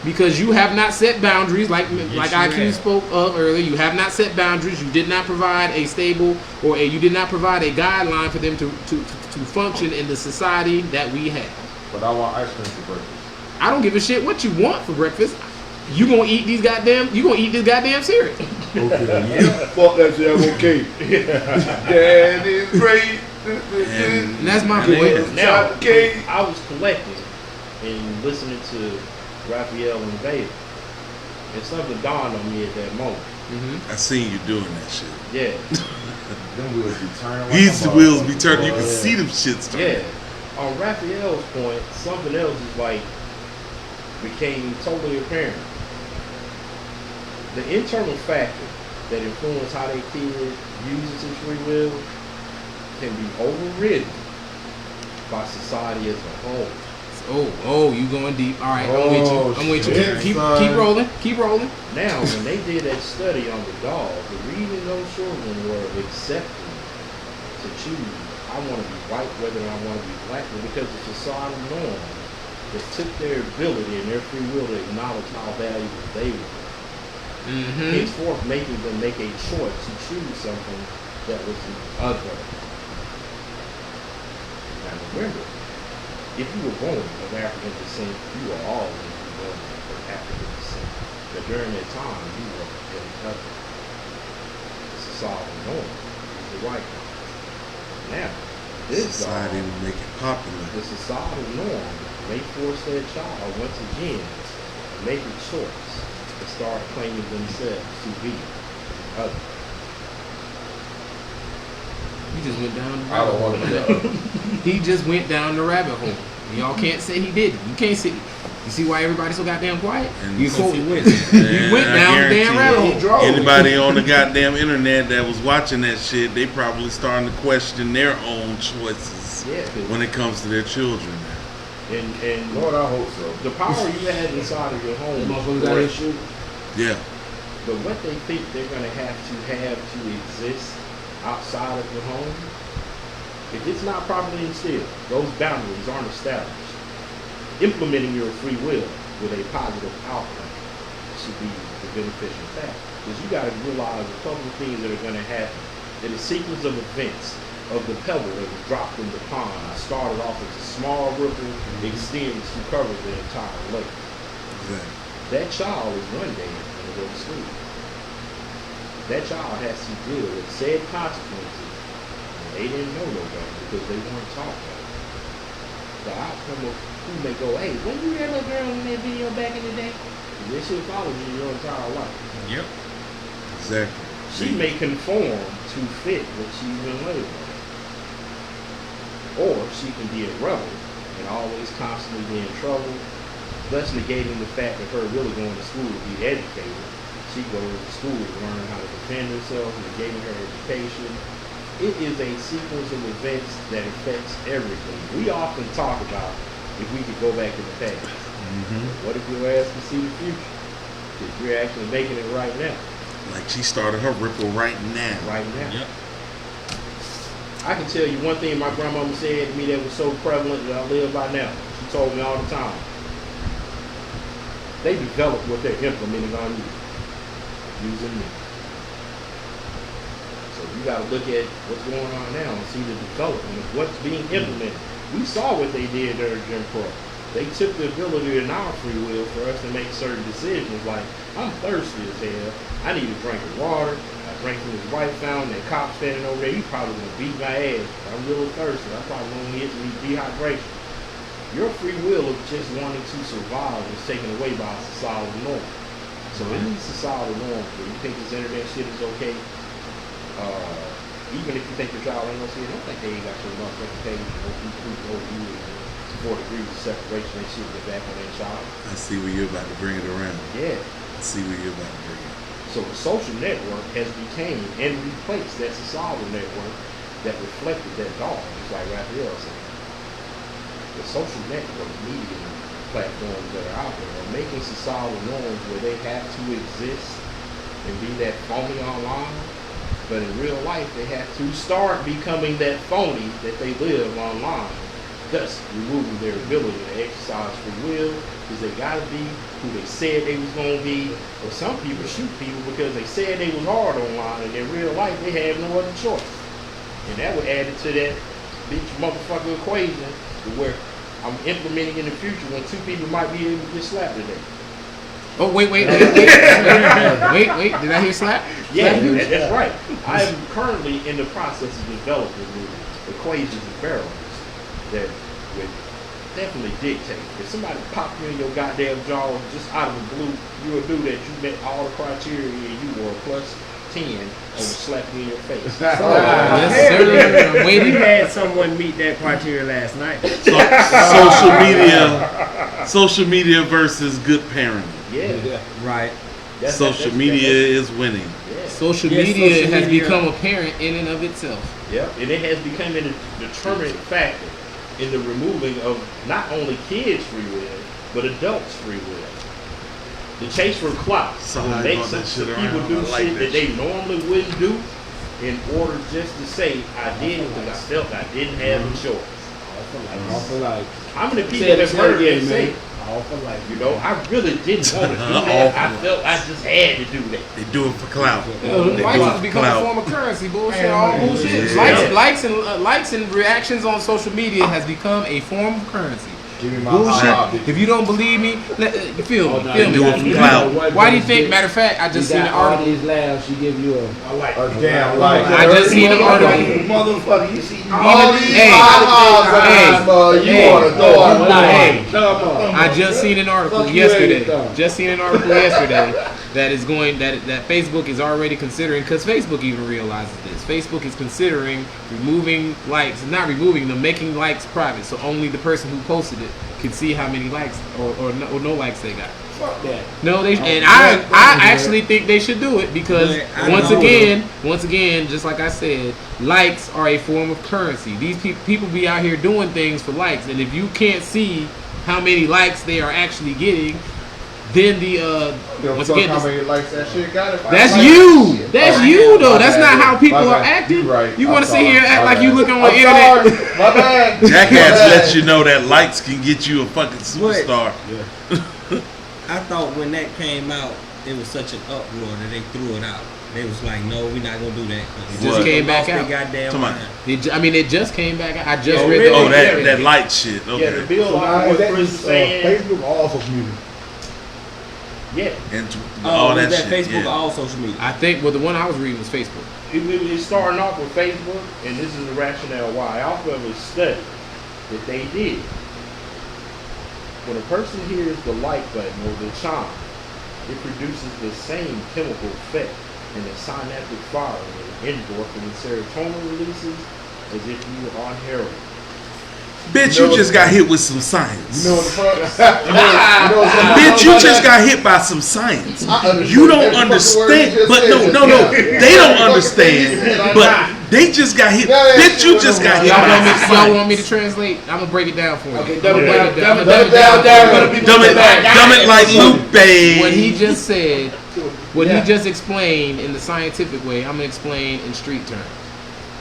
Because you have not set boundaries, like IQ spoke of earlier. You have not set boundaries. You did not provide a stable, or you did not provide a guideline for them to function in the society that we have. But I want ice cream for breakfast. I don't give a shit what you want for breakfast. You gonna eat this goddamn cereal. Okay. Fuck that shit. I'm okay. That is great. And that's my point. Now, Chocolate cake. I was collecting and listening to Raphael and Vader, and something dawned on me at that moment. I seen you doing that shit. Yeah, Them wheels be turning. like These a wheels be motherfucker. turning. You Oh, can yeah. see them shits turning. yeah. On Raphael's point, something else is like became totally apparent. The internal factor that influence how their kid uses his free will can be overridden by society as a whole. Oh, you going deep. All right, I'm with you. shit, Keep son. rolling. Keep rolling. Now, when they did that study on the dog, the reason those children were accepting to choose, I want to be white, whether I want to be black, was because of societal norm that took their ability and their free will to acknowledge how valuable they were. Henceforth, making them make a choice to choose something that was the other. Now remember, if you were born of African descent, you are always born of African descent. But during that time, you were in other. The societal norm is the white one. Now, this Society dog, will make it popular. the societal norm may force that child once again to make a choice to start claiming themselves to be other. He just went down the I don't want rabbit to hole. know. He just went down the rabbit hole. Y'all can't say he didn't. You can't say. You see why everybody's so goddamn quiet? And You so went And down I the damn rabbit guarantee hole. Drove. Anybody on the goddamn internet that was watching that shit, they probably starting to question their own choices Yeah, 'cause- when it comes to their children. and Lord, I hope so. the power you had inside of your home, Motherfuckers out here shooting. Yeah. but what they think they're going to have to exist outside of your home, if it's not properly instilled, those boundaries aren't established. Implementing your free will with a positive outcome should be the beneficial factor. Because you got to realize a couple of things that are going to happen. In a sequence of events of the pebble that was dropped in the pond, I started off as a small ripple, extends to cover the entire lake. Exactly. That child is one day going to go to school. That child has to deal with said consequences. And they didn't know no better because they weren't taught better. The outcome of who may go, hey, wasn't you that little girl in that video back in the day? This shit follows you your entire life. Yep. Exactly. She may conform to fit what she's been labeled. Or she can be a rebel and always constantly be in trouble, thus negating the fact of her really going to school to be educated. She goes to school to learn how to defend herself, negating her education. It is a sequence of events that affects everything. We often talk about if we could go back in the past. What if your ass can see the future? If you're actually making it right now. Like she started her ripple right now. Right now. Yep. I can tell you one thing my grandmama said to me that was so prevalent that I live by now. She told me all the time. They develop what they're implementing on you. Using me. So you gotta look at what's going on now and see the development of what's being implemented. We saw what they did during Jim Crow. They took the ability in our free will for us to make certain decisions like, I'm thirsty as hell. I need a drink of water. I drank from this white fountain. That cop standing over there, he probably gonna beat my ass. I'm really thirsty. I probably gonna hit me dehydration. Your free will of just wanting to survive is taken away by societal norm. So in these societal norms where you think this internet shit is okay, even if you think your child ain't gonna see it, don't think they ain't got your motherfucking page, no 4 degrees of separation, they shit get back on their child. I see where you're about to bring it around. Yeah. I see where you're about to bring it. So the social network has became and replaced that societal network that reflected that dog, just like Raphael said. The social network media platforms that are out there are making societal norms where they have to exist and be that phony online, but in real life they have to start becoming that phony that they live online, thus removing their ability to exercise free will because they gotta be who they said they was gonna be. Or some people shoot people because they said they was hard online and in real life they have no other choice. And that would add it to that bitch motherfucker equation to where I'm implementing in the future when 2 people might be able to get slapped today. Oh, wait. Wait, did I hear slap? Yeah, Slap? that's right. I am currently in the process of developing the equations and variables that would definitely dictate. If somebody popped you in your goddamn jaw just out of the blue, you would do that. You met all the criteria and you were a plus 10 over slapping you in your face. Yes, sir. I'm We waiting. had someone meet that criteria last night. Social media versus good parenting. Yeah. Right. Social media is winning. Yeah. Social Yes, media social has media. become apparent in and of itself. Yeah, and it has become a determinant factor in the removing of not only kids' free will, but adults' free will. The chase for clout So will how you make brought that some shit people around? do I like shit that that they shit. normally wouldn't do in order just to say I did it because I felt I didn't have a choice. All for life. How many people Say it have heard again, that say, man. All for life. you know, I really didn't want to do that. I felt I just had to do that. They do it for clout. They Likes do has it for become a clout. form of currency. Bullshit. All bullshit. Yeah. Likes and reactions on social media has become a form of currency. Give me my Bullshit. If you don't believe me, you feel Oh, me. no, Feel you me. do it for clout. Why do you think? Matter of fact, I just You seen got an all article. these laughs, she give you a damn life. I just seen an article. Motherfucker, you see all these Hey, you hey, want to throw out hey. Come on. I just seen an article Fuck you, yesterday. Eddie. Just seen an article yesterday that is going that Facebook is already considering, because Facebook even realizes this. Facebook is considering removing likes, not removing them, making likes private, so only the person who posted it can see how many likes or no likes they got. Fuck that. No, they and I actually think they should do it because But I once know again, just like I said, likes are a form of currency. These people be out here doing things for likes, and if you can't see how many likes they are actually getting, then once again, how many likes that shit got. If I that's like you. that shit. That's Oh, you though. my That's bad. not how people My are bad. acting. You right. You I'm want to sit sorry. here and act My like you bad. looking on I'm the internet. sorry. My bad. Jackass My bad. lets you know that likes can get you a fucking superstar. I thought when that came out, it was such an uproar that they threw it out. They was like, no, we're not gonna do that. 'cause It just What? came back They out. goddamn Come on. mind. It just came back out. I just Oh, read really? the Oh, that Yeah. that light shit. Yeah, the Okay. bill So off now what is that Chris is just saying. Facebook or all social media? Yeah. And Oh, all was that that shit. Facebook yeah. or all social media? I think the one I was reading was Facebook. It's starting off with Facebook, and this is the rationale why. Off of a study that they did. When a person hears the like button or the chime, it produces the same chemical effect and the synaptic firing and endorphin and serotonin releases as if you were on heroin. Bitch, You know you just what- got hit with some science. You know what the fuck? You Bitch, you just got hit by some science. I understand You don't every fucking word understand, you just but said. no, they don't Yeah. understand. But they just got hit. Yeah, yeah, Bitch, you just got hit Y'all want, me, by some y'all want me science. to translate? I'm gonna break it down for you. Okay, dumb it Yeah. down. Dumb it Dumb it down. down. Dumb it like Lupe. What he just said, what he just explained in the scientific way, I'm gonna explain in street terms.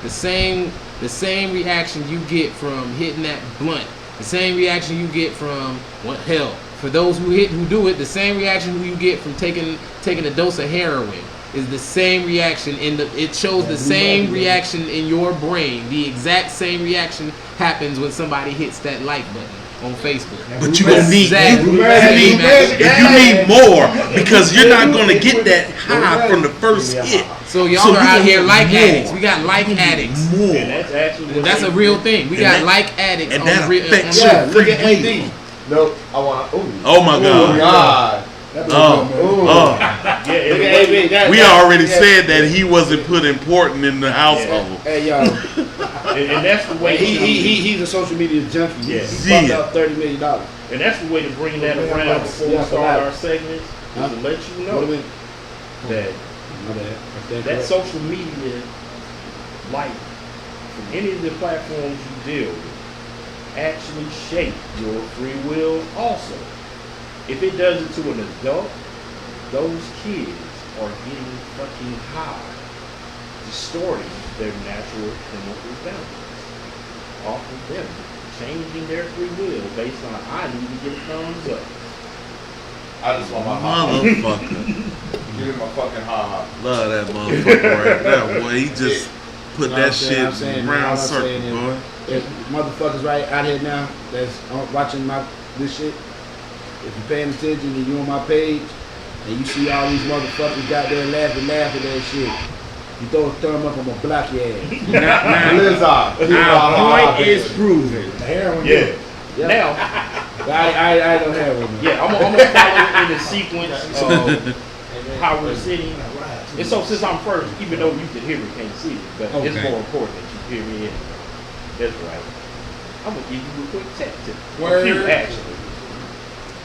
The same reaction you get from hitting that blunt, the same reaction you get from what hell. For those who do it, the same reaction you get from taking a dose of heroin is the same reaction it shows the same reaction in your brain. The exact same reaction happens when somebody hits that like button on Facebook. But you gonna need Exactly. you need more because you're not gonna get that high from the first hit. So y'all So are we out gonna here need like more. addicts. We got like addicts. And More. that's actually what That's they a real do. thing. We And got that- like addicts and on that real. affects on- Yeah, your look at free AD. will. No, I want. Ooh. Oh my God. God. Oh. Ooh. Yeah, Look and at AB. That- We that- already yeah. said that he wasn't put important in the household. Hey yo, and that's the way he's a social media junkie. He Yeah. fucked Yeah. up $30 million. and that's the way to bring that around before we Yeah, start right. our segments is to let you What know do we? that My bad. That's that correct. social media light from any of the platforms you deal with actually shape your free will also. If it does it to an adult, those kids are getting fucking high, distorting their natural chemical boundaries off of them, changing their free will based on I need to get a thumbs up. I just want my ha. Motherfucker. Give me my fucking ha ha. Love that motherfucker right there, boy. He just put No, that I'm saying- I'm shit saying, round all I'm circle, saying boy. If motherfuckers right out here now that's watching this shit, if you're paying attention and you on my page and you see all these motherfuckers out there laughing at that shit, you throw a thumb up, I'm gonna block your ass. Lizard. Our point is proven. Yeah. Yeah. Now, I don't have one. Man. yeah, I'm gonna follow in the sequence of how we're sitting. And so since I'm first, even though you can hear me, can't see me, but it's Okay. more important that you hear me in. That's right. I'm gonna give you a quick tech tip. Word. A few, actually.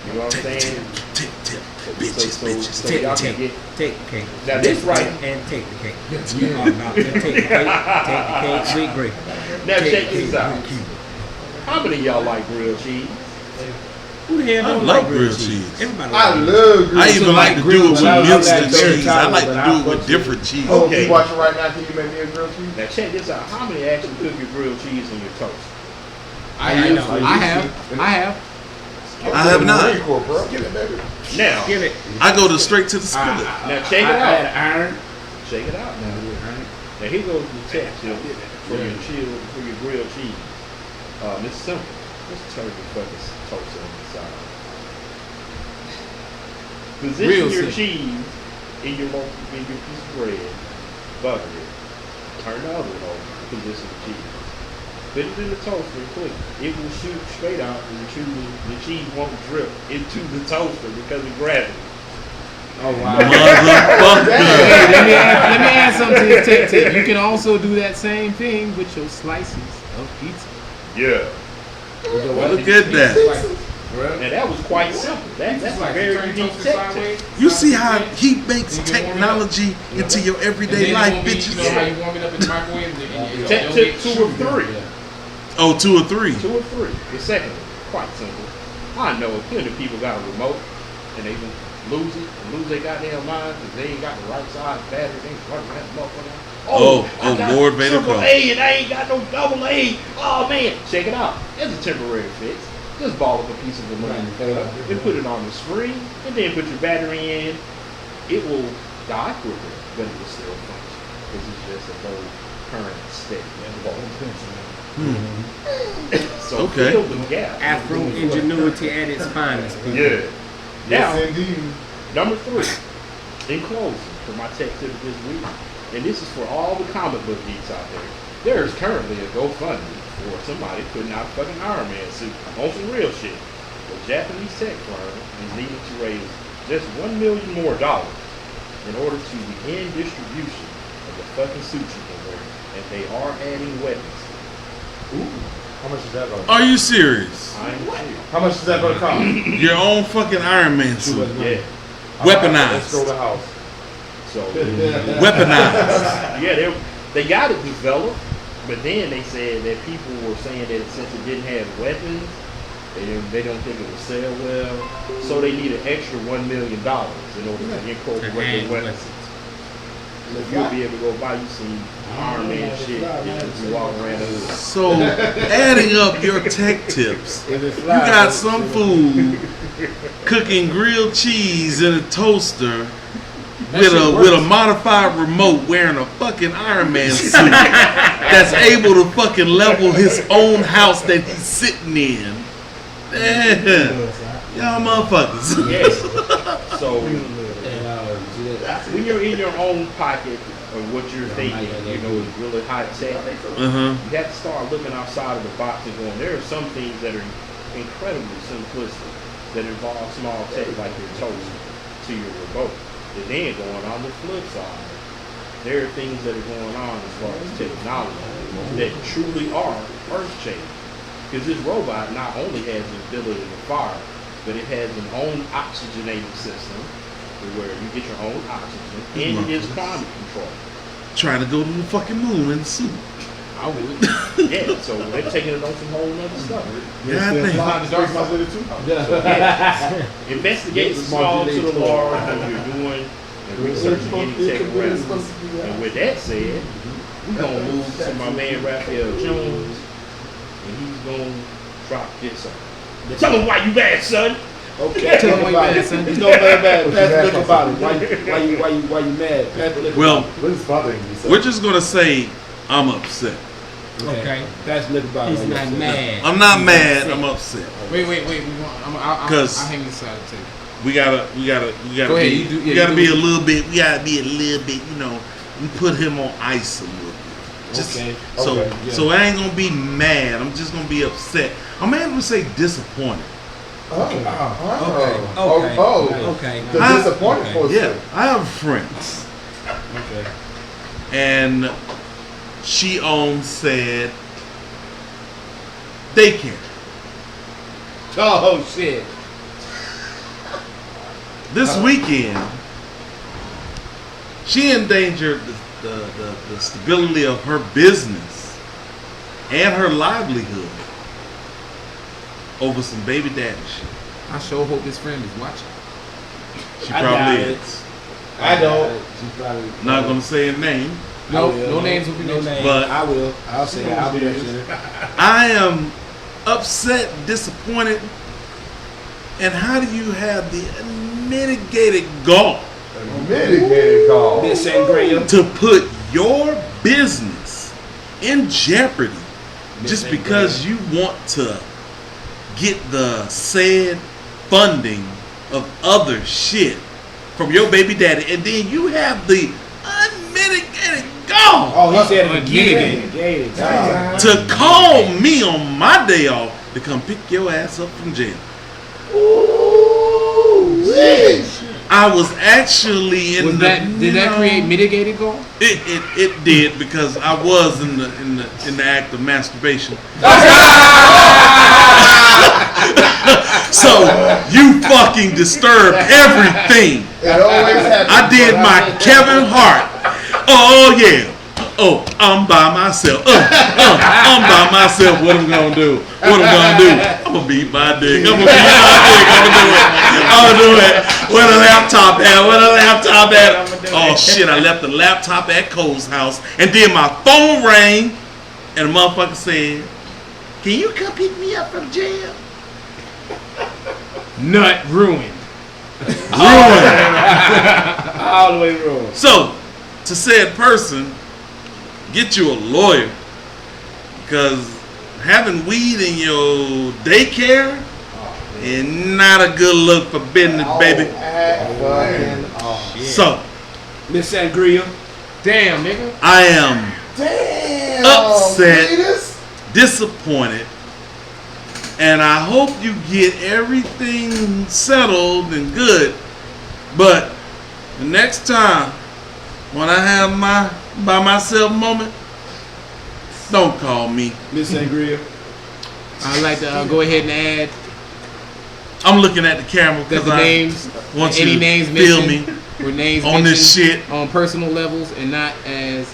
You know what I'm saying? Tip, tip. So Take y'all the can cake. get. Take the cake. Now this right. And take the cake. You are about to take the cake with gravy. Now Take check the this cake out. with Cuba. How many of y'all like grilled cheese? Who the hell I don't like grilled cheese. Everybody I likes love grilled I cheese. even like to do it with but I minced like cheese. I like to but I do it fuck with with different cheese. Oh, Okay. you watching right now? Can you make me a grilled cheese? Now check this out. How many actually cook your grilled cheese in your toast? I have. I have not. Marine Corps, bro. Get it, baby. Now, Give it. I go to straight to the skillet. now check it I out. had iron. Check it out now. Now here goes the tech tip for your grilled cheese. It's simple. Just turn your fucking toast on the side. Position Real your simple. cheese in your piece of bread, butter it. Turn the other one over. Position the cheese. Put it in the toaster and cook it. It will shoot straight out and the cheese won't drip into the toaster because of gravity. Oh wow. Motherfucker. Hey, let me add something to this tech tip. You can also do that same thing with your slices of pizza. Yeah. Look at that. And that was quite simple. That's a very unique tech tip. You see how he makes technology into your everyday life, bitches? you warm it up in the microwave. Tech tip 2 or 3. Oh, 2 or 3. 2 or 3. The second one, quite simple. I know plenty of people got a remote and they can lose it and lose their goddamn mind because they ain't got the right size battery. They ain't running that motherfucker. Oh, I got Lord Vader triple come. A and I ain't got no double A. Oh man, check it out. It's a temporary fix. Just ball up a piece of aluminum foil and put it on the screen and then put your battery in. It will die quicker, but it will still function because it's just a low current state. So Okay. fill the gap. Afro ingenuity at its finest. people. Yeah. Now, Yes, indeed. number 3, in closing, for my tech tip this week, and this is for all the comic book geeks out there. There is currently a GoFundMe for somebody putting out a fucking Iron Man suit on some real shit. The Japanese tech firm is needing to raise just $1 million more in order to begin distribution of the fucking suit you can wear, and they are adding weapons. How much is that going to Are you serious? I'm serious. How much is that going to cost? Your own fucking Iron Man suit. Yeah. Weaponized. Let's go to the house. So Weaponized. yeah, they got it developed, but then they said that people were saying that since it didn't have weapons, they don't think it would sell well. So they need an extra $1 million in order to incorporate the weapons. If you'll be able to go buy you some Iron Man shit, you walk around the hood. So, adding up your tech tips, If it you flies, got some food cooking grilled cheese in a toaster with a modified remote, wearing a fucking Iron Man suit that's able to fucking level his own house that he's sitting in. Yeah. Y'all motherfuckers. Yes. So when you're in your own pocket of what you're thinking, you know, is really high tech, Uh-huh. you have to start looking outside of the box and going, there are some things that are incredibly simplistic that involve small tech like your toaster to your remote. And then going on the flip side, there are things that are going on as far as technology that truly are earth-changing. Because this robot not only has the ability to fire, but it has an own oxygenating system where you get your own oxygen, and it is climate control. Trying to go to the fucking moon in the suit. I would. Yeah, so they're taking it on some whole other stuff. Yeah, I think. Fly in the dark my city too. Investigate the small to the large when you're doing and researching any tech around. And with that said, we're going to move to my man Raphael Jones, and he's going to drop this on. Tell him why you bad, son. Okay, Tell him why you about mad, it. son. There's no bad. Pass the liquor bottle. Why you mad? Pass the liquor Well, What is bothering you, sir? we're just gonna say I'm upset. bottle. Okay. Pass the liquor bottle. He's not mad. I'm not mad. I'm upset. Wait. I'll 'Cause- hang this side of the table. We gotta Go ahead, be, you do- yeah, we gotta you be do. a little bit. We gotta be a little bit. You know, we put him on ice a little bit. Just Okay. so Okay, yeah. so I ain't gonna be mad. I'm just gonna be upset. I'm able to say disappointed. Okay. Oh. Okay. The I- disappointed for Yeah, I have friends, Okay. and she owns said daycare. Oh shit. This weekend, she endangered the stability of her business and her livelihood over some baby daddy shit. I sure hope his friend is watching. She I probably doubt it. is. I don't. She's probably Not gonna say a name, No, I will. no names will be No mentioned. name. but I will. I'll say it. I'll be there. I am upset, disappointed. And how do you have the unmitigated gall Mitigated call. Miss Sangria. to put your business in jeopardy just because you want to get the said funding of other shit from your baby daddy, and then you have the unmitigated gall Oh, he said it Unmitigated. again. to call me on my day off to come pick your ass up from jail. I was actually in Was the. did that create mitigated goal? It did, because I was in the act of masturbation. So you fucking disturbed everything. It always happens. I did my Kevin Hart. Oh yeah. Oh, I'm by myself. I'm by myself. What I'm gonna do? What I'm gonna do? I'm gonna beat my dick. I'm gonna beat my dick. I'm gonna do it. Where the laptop at? Where the laptop at? Oh shit! I left the laptop at Cole's house, and then my phone rang, and the motherfucker said, "Can you come pick me up from jail?" Nut ruined. Ruined. All the way wrong. So, to said person, get you a lawyer, because having weed in your daycare is not a good look for business, baby. So, Miss Sangria. Damn, nigga. I am Damn. Upset. Cletus. disappointed, and I hope you get everything settled and good, but The next time when I have my by myself moment, don't call me. Miss Sangria. I'd like to go ahead and add I'm looking at the camera that because the I names, want any you to names feel mentioned, me were names on this mentioned shit. on personal levels and not And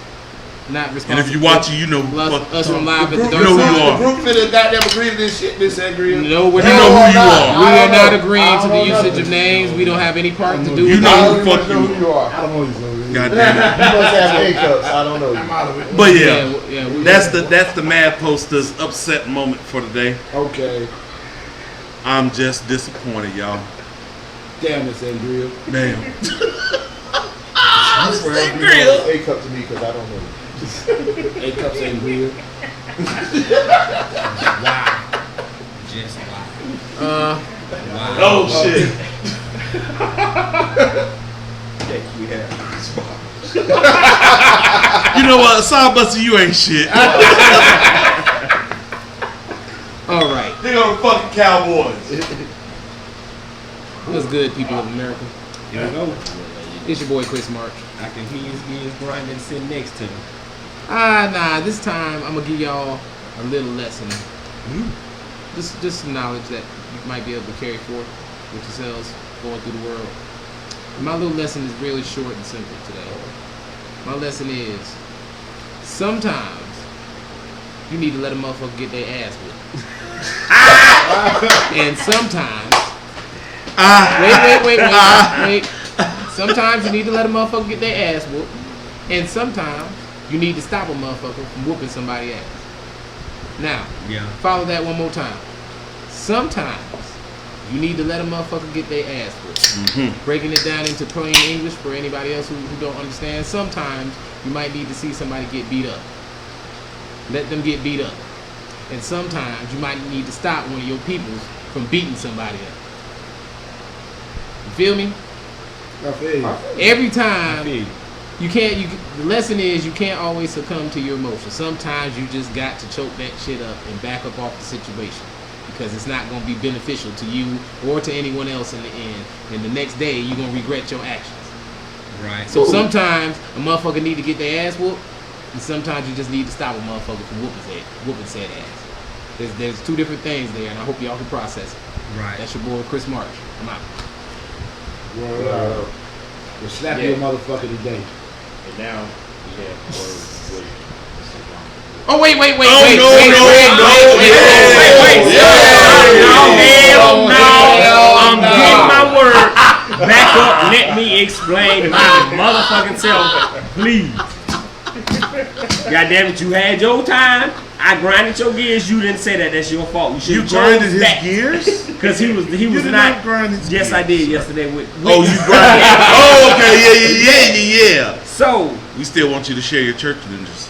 responsible. if you watching, you know who us from live at the You dark know who side. you are. The group finna goddamn agree to this shit, Miss Sangria. No, we're You not. know who you are. We I are don't not know. agreeing I to the don't know usage nothing. of names. We don't have any part to do You with know it. who the fuck you who are. you are. I don't know you, so God damn it. You must have A cups. I don't know you. I'm out of it. But yeah, Yeah, we- that's the Mad Poster's upset moment for today. Okay. I'm just disappointed, y'all. Damn, Miss Sangria. Damn. I swear you know A cup to me because I don't know you. 8 cups Sangria. Just wow. Oh shit. You know what, Sawbuster, you ain't shit. All right. They are the fucking Cowboys. What's good, people of America? Here we go. It's your boy Chris March. I can hear his gears grinding sitting next to him. Nah. This time I'm gonna give y'all a little lesson. Just some knowledge that you might be able to carry forth with yourselves going through the world. My little lesson is really short and simple today. My lesson is sometimes you need to let a motherfucker get their ass whipped. And sometimes wait. Sometimes you need to let a motherfucker get their ass whooped. And sometimes you need to stop a motherfucker from whooping somebody's ass. Now, Yeah. follow that one more time. Sometimes you need to let a motherfucker get their ass whooped. Breaking it down into plain English for anybody else who don't understand. Sometimes you might need to see somebody get beat up. Let them get beat up. And sometimes you might need to stop one of your peoples from beating somebody up. You feel me? I feel you. Every I time feel you. the lesson is you can't always succumb to your emotions. Sometimes you just got to choke that shit up and back up off the situation because it's not going to be beneficial to you or to anyone else in the end. And the next day you're going to regret your actions. Right. So sometimes a motherfucker need to get their ass whooped, and sometimes you just need to stop a motherfucker from whooping said ass. There's two different things there, and I hope y'all can process it. Right. That's your boy Chris March. I'm out. Word up. We'll slap Yeah. you a motherfucker today. And now we have words with Mr. John. Oh wait. Oh, no. I'm getting my word back up. Let me explain my motherfucking self, please. God damn it, you had your time. I grinded your gears. You didn't say that. That's your fault. You should You have grinded his gears? because he was did not grind his Yes, gears. I did yesterday with. Oh, you grinded. Oh, okay, yeah. So We still want you to share your church ninjas.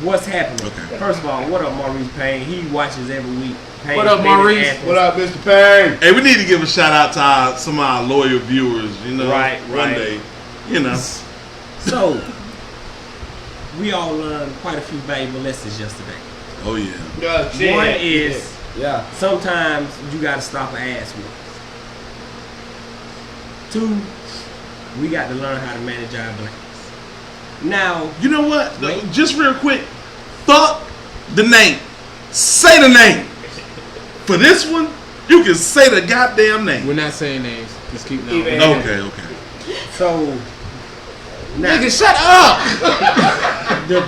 what's happening? Okay. First of all, what up, Maurice Payne? He watches every week. Payne's What up, favorite Maurice? athletes. What up, Mr. Payne? Hey, we need to give a shout out to some of our loyal viewers, you know. Right. One day, you know. So we all learned quite a few valuable lessons yesterday. Oh, yeah. One is Yeah. sometimes you gotta stop an ass whoop. Two, we got to learn how to manage our blankets. Now, You know what? Wait. Just real quick. Fuck the name. Say the name. For this one, you can say the goddamn name. We're not saying names. Just keep knowing. Even- Okay. so now Nigga, shut up! the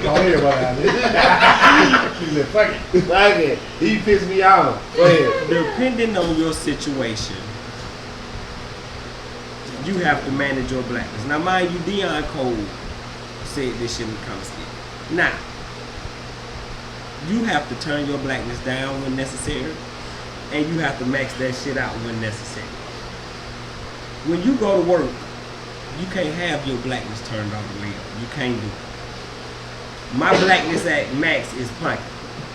Don't hear about that. He said, fuck it. Fuck it. He pissed me off. Go ahead. depending on your situation, you have to manage your blackness. Now, mind you, Deion Cole said this shit in the comment section. Now, you have to turn your blackness down when necessary, and you have to max that shit out when necessary. When you go to work, you can't have your blackness turned all the way up. You can't do it. My blackness at max is Punkin.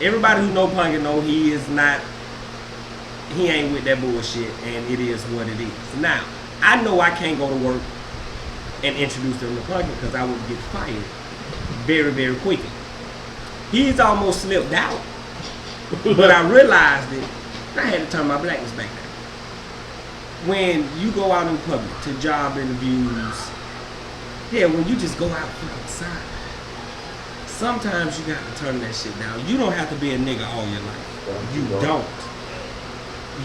Everybody who know Punkin know he ain't with that bullshit, and it is what it is. Now, I know I can't go to work and introduce them to Punkin because I would get fired very, very quickly. He's almost slipped out, but I realized it. I had to turn my blackness back down. when you go out in public to job interviews, yeah, when you just go out outside, sometimes you got to turn that shit down. You don't have to be a nigga all your life. You don't.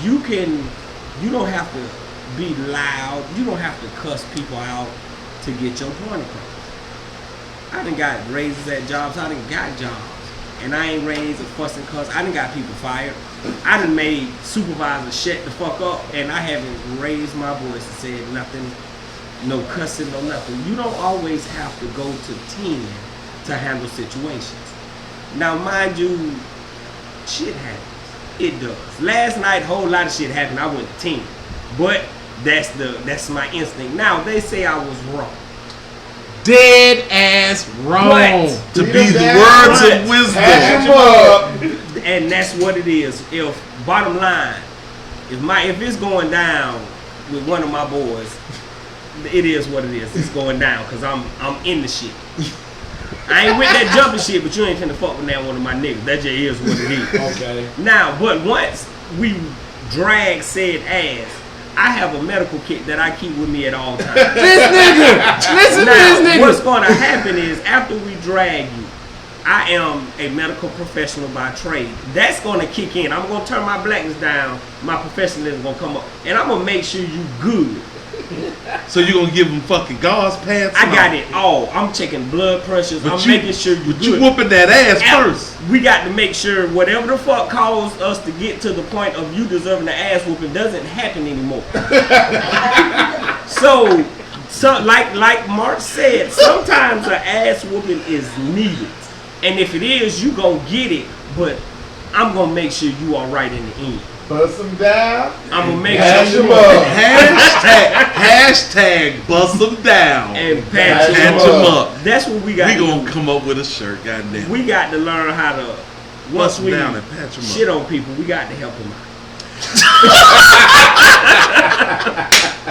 You don't have to be loud. You don't have to cuss people out to get your point across. I done got raises at jobs. I done got jobs. And I ain't raised a fuss and cuss. I done got people fired. I done made supervisors shut the fuck up, and I haven't raised my voice and said nothing, no cussing, no nothing. You don't always have to go to 10 to handle situations. Now, mind you, shit happens. It does. Last night, a whole lot of shit happened. I went to 10. But that's my instinct. Now, they say I was wrong. Dead ass wrong. But, to be the words of wisdom. And that's what it is. If bottom line, if it's going down with one of my boys, it is what it is. It's going down because I'm in the shit. I ain't with that jumping shit, but you ain't finna fuck with that one of my niggas. That just is what it is. Okay. Now, but once we drag said ass, I have a medical kit that I keep with me at all times. This nigga! Listen Now, to this nigga! what's going to happen is after we drag you, I am a medical professional by trade. That's going to kick in. I'm going to turn my blackness down. My professionalism is going to come up. And I'm going to make sure you good. So you gonna give them fucking gauze pants? I got it all. I'm checking blood pressures. I'm making sure you But good. you whooping that ass first. We got to make sure whatever the fuck caused us to get to the point of you deserving the ass whooping doesn't happen anymore. so like Mark said, sometimes an ass whooping is needed. And if it is, you gonna get it. But I'm gonna make sure you are right in the end. Bust them down. I'm gonna make Patch sure them you up. Hashtag bust them down. and patch Patch them them up. That's what we got. We to gonna do. come up with a shirt, goddamn. We got to learn how to once Bust 'em we down and patch 'em shit up. on people. We got to help them out.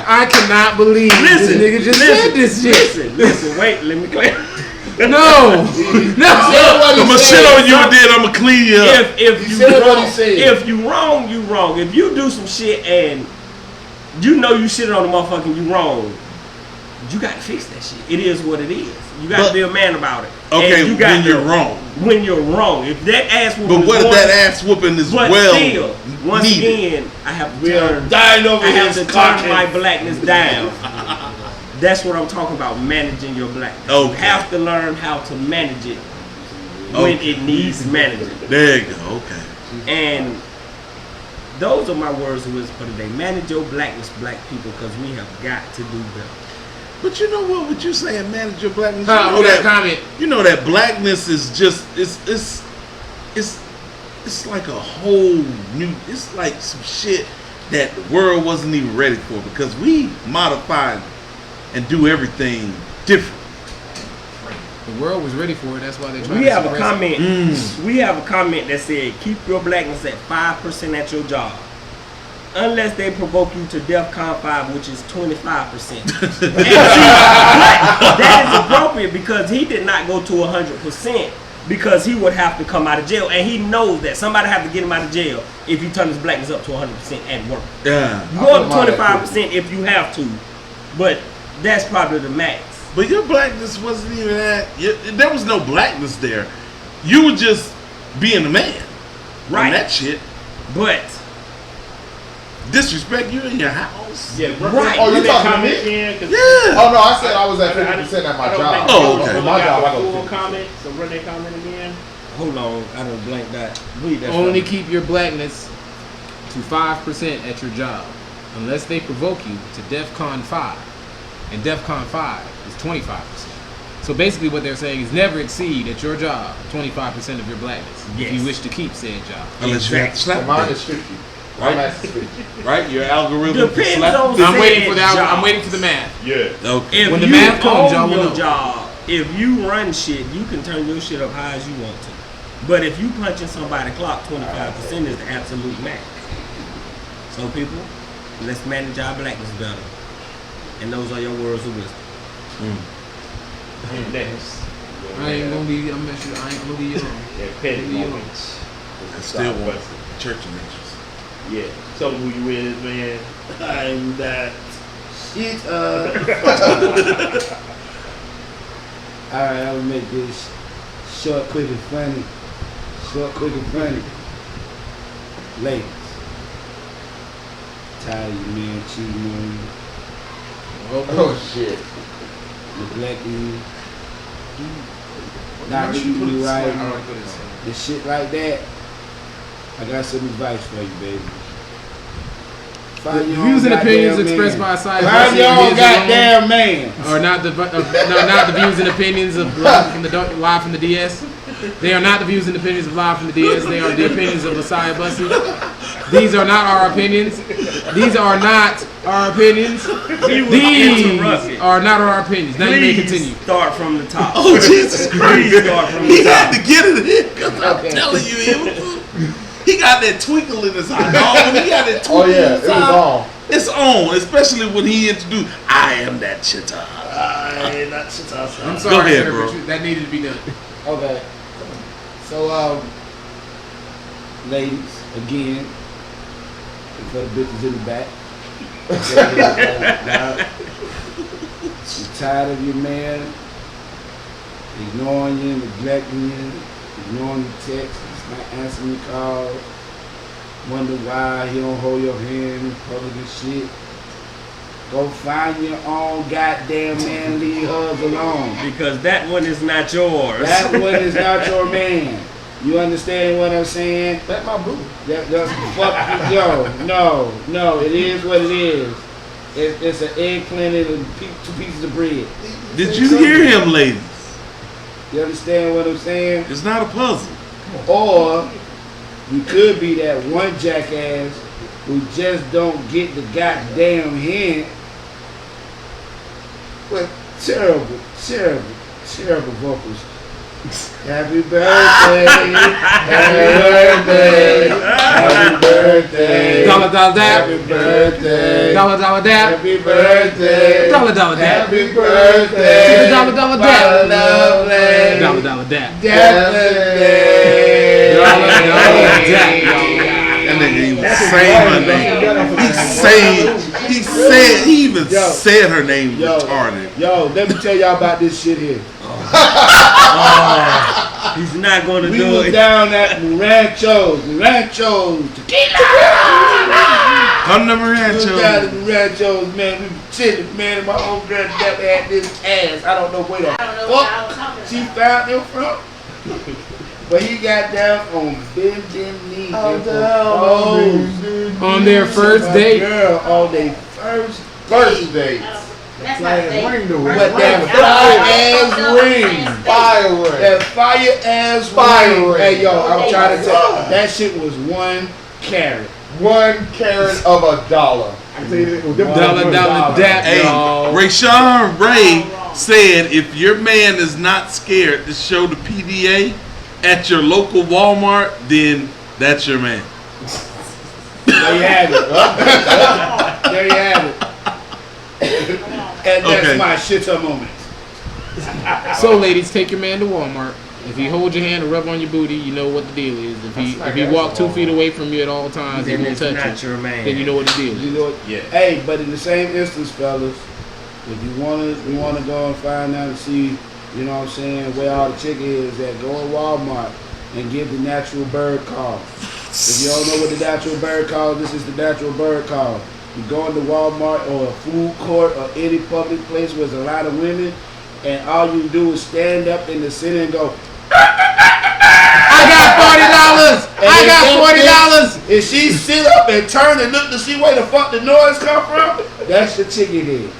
I cannot believe Listen, this nigga just said this shit. Listen. Wait, let me clear. No, no. I'm gonna shit on you and then I'm gonna clean you up. If you said what wrong, he said. if you wrong, you wrong. If you do some shit and you know you shit on the motherfucker and you wrong, you got to fix that shit. It is what it is. You got But- to be a man about it. Okay, And you got when you're wrong. When you're wrong. If that ass whooping But what is if going- that ass whooping is But well still, once needed? again, I have to We are turn. dying over I have his to turn pocket. my blackness down. That's what I'm talking about, managing your blackness. You Okay. have to learn how to manage it when Okay. it needs managing. There you go. Okay. And those are my words of wisdom for today. Manage your blackness, black people, because we have got to do better. But you know what? What you saying? Manage your blackness. Huh, You know hold that comment. You know that blackness is just it's like a whole new. It's like some shit that the world wasn't even ready for because we modify and do everything different. The world was ready for it. That's why they tried We to have a suppress it. comment. We have a comment that said, "Keep your blackness at 5% at your job, unless they provoke you to DEFCON 5, which is 25%." And see, but that is appropriate because he did not go to 100% because he would have to come out of jail, and he knows that somebody have to get him out of jail if he turns his blackness up to 100% at work. Yeah. You go up to 25% if you have to, but that's probably the max. But your blackness wasn't even that. There was no blackness there. You were just being a man. Right. On that shit. But Disrespect you in your house. Yeah, Right. Oh, you run that talking to comment me? again, 'cause Yeah. Oh no, I said I was at I 50% at my don't job. think- Oh, okay. On my job, I go full 50%. comment. So run that comment again. hold on, I done blanked that. Read that. Only for me. keep your blackness to 5% at your job, unless they provoke you to DEFCON 5. And DEFCON 5 is 25%. So basically what they're saying is never exceed at your job 25% of your blackness if you Yes. wish to keep said job. Unless you have to So slap mine them. is 50. I'm at 50. Right? Your algorithm can Depends slap on- them. I'm waiting for the Said I'm job. waiting for the math. Yeah. Okay. If When the you math comes, y'all own will your know. job, if you run shit, you can turn your shit up high as you want to. But if you punching somebody clock, 25% is the absolute max. So people, let's manage our blackness better. And those are your words of wisdom. Next. I ain't gonna be. I ain't gonna be alone. Yeah, petty Leave me alone. moments. I still want church mentions. Yeah. Tell them who you is, man. I'm that shit. Alright, I'm gonna make this short, quick, and funny. Short, quick, and funny. Ladies, tired of your man cheating on you, Oh shit. neglecting you, not treating you right, the shit like that. I got some advice for you, baby. The Find your views own and opinions goddamn expressed man. by Asaya Find Bussy your and own his goddamn man. are not the views and opinions of Live from the DS. They are not the views and opinions of Live from the DS. They are the opinions of Asaya Bussy. These are not our opinions. These are not our opinions. He was These interrupted. are not our opinions. Now you may Please continue. start from the top. Oh Jesus Christ! Please start from He the had top. to get it in because I'm telling you, he got that twinkle in his eye. Dog. When he got that twinkle Oh yeah, in it his was eye, on. it's on. Especially when he introduced, "I am that chitta." I'm sorry, Go ahead, sir, bro. but that needed to be done. Okay. So, ladies, again, for the bitches in the back. You're tired of your man ignoring you, neglecting you, ignoring your texts, not answering your calls, wonder why he don't hold your hand in public and shit. Go find your own goddamn man, leave hers alone. Because that one is not yours. That one is not your man. You understand what I'm saying? That's my boo. That's fuck no. It is what it is. It's an eggplant and two pieces of bread. Did you hear him, ladies? You understand what I'm saying? It's not a puzzle. Or you could be that one jackass who just don't get the goddamn hint. With terrible vocals. Happy birthday, happy birthday, happy birthday, Dollar dollar dap. happy birthday, Dollar dollar dap. happy birthday, Dollar dollar dap. happy birthday, Dollar dollar my dap. lovely Dollar dollar dap. birthday. Dollar dollar dap. That nigga even saying my name. He even said her name retarded. Yo, let me tell y'all about this shit here. He's not going to We do was it. down at the Ranchos, tequila. Come to We was down Rancho. at the Ranchos, man. We was chilling, man. And my old girl never had this ass. I don't know where the fuck she found him from. But he got down on bending knees and proposed On their first to my date. girl on their first date. That's not safe. Ring the ring. But that fire ass ring. Fire ring. That fire ass Fire ring. ring. Hey yo, I'm trying to tell you, that shit was 1 carat. 1 carat of $1. I tell you, it was them Dollar $1. dollar dap, Hey, y'all. Rayshawn Ray said if your man is not scared to show the PDA at your local Walmart, then that's your man. There you have it. There you have it. And that's Okay. my shitter moment. So, ladies, take your man to Walmart. If he holds your hand and rub on your booty, you know what the deal is. If he walk 2 feet away from you at all times and Then won't it's touch not you, your man. then you know what the deal You is. know what? Yeah. Hey, but in the same instance, fellas, if you wanna go and find out and see, you know what I'm saying, where all the chicken is at, go to Walmart and give the natural bird call. If you don't know what the natural bird call, this is the natural bird call. You go into Walmart or a food court or any public place where there's a lot of women, and all you do is stand up in the center and go, I got $40. I got $40. If she sit up and turn and look to see where the fuck the noise come from, that's the chicken head.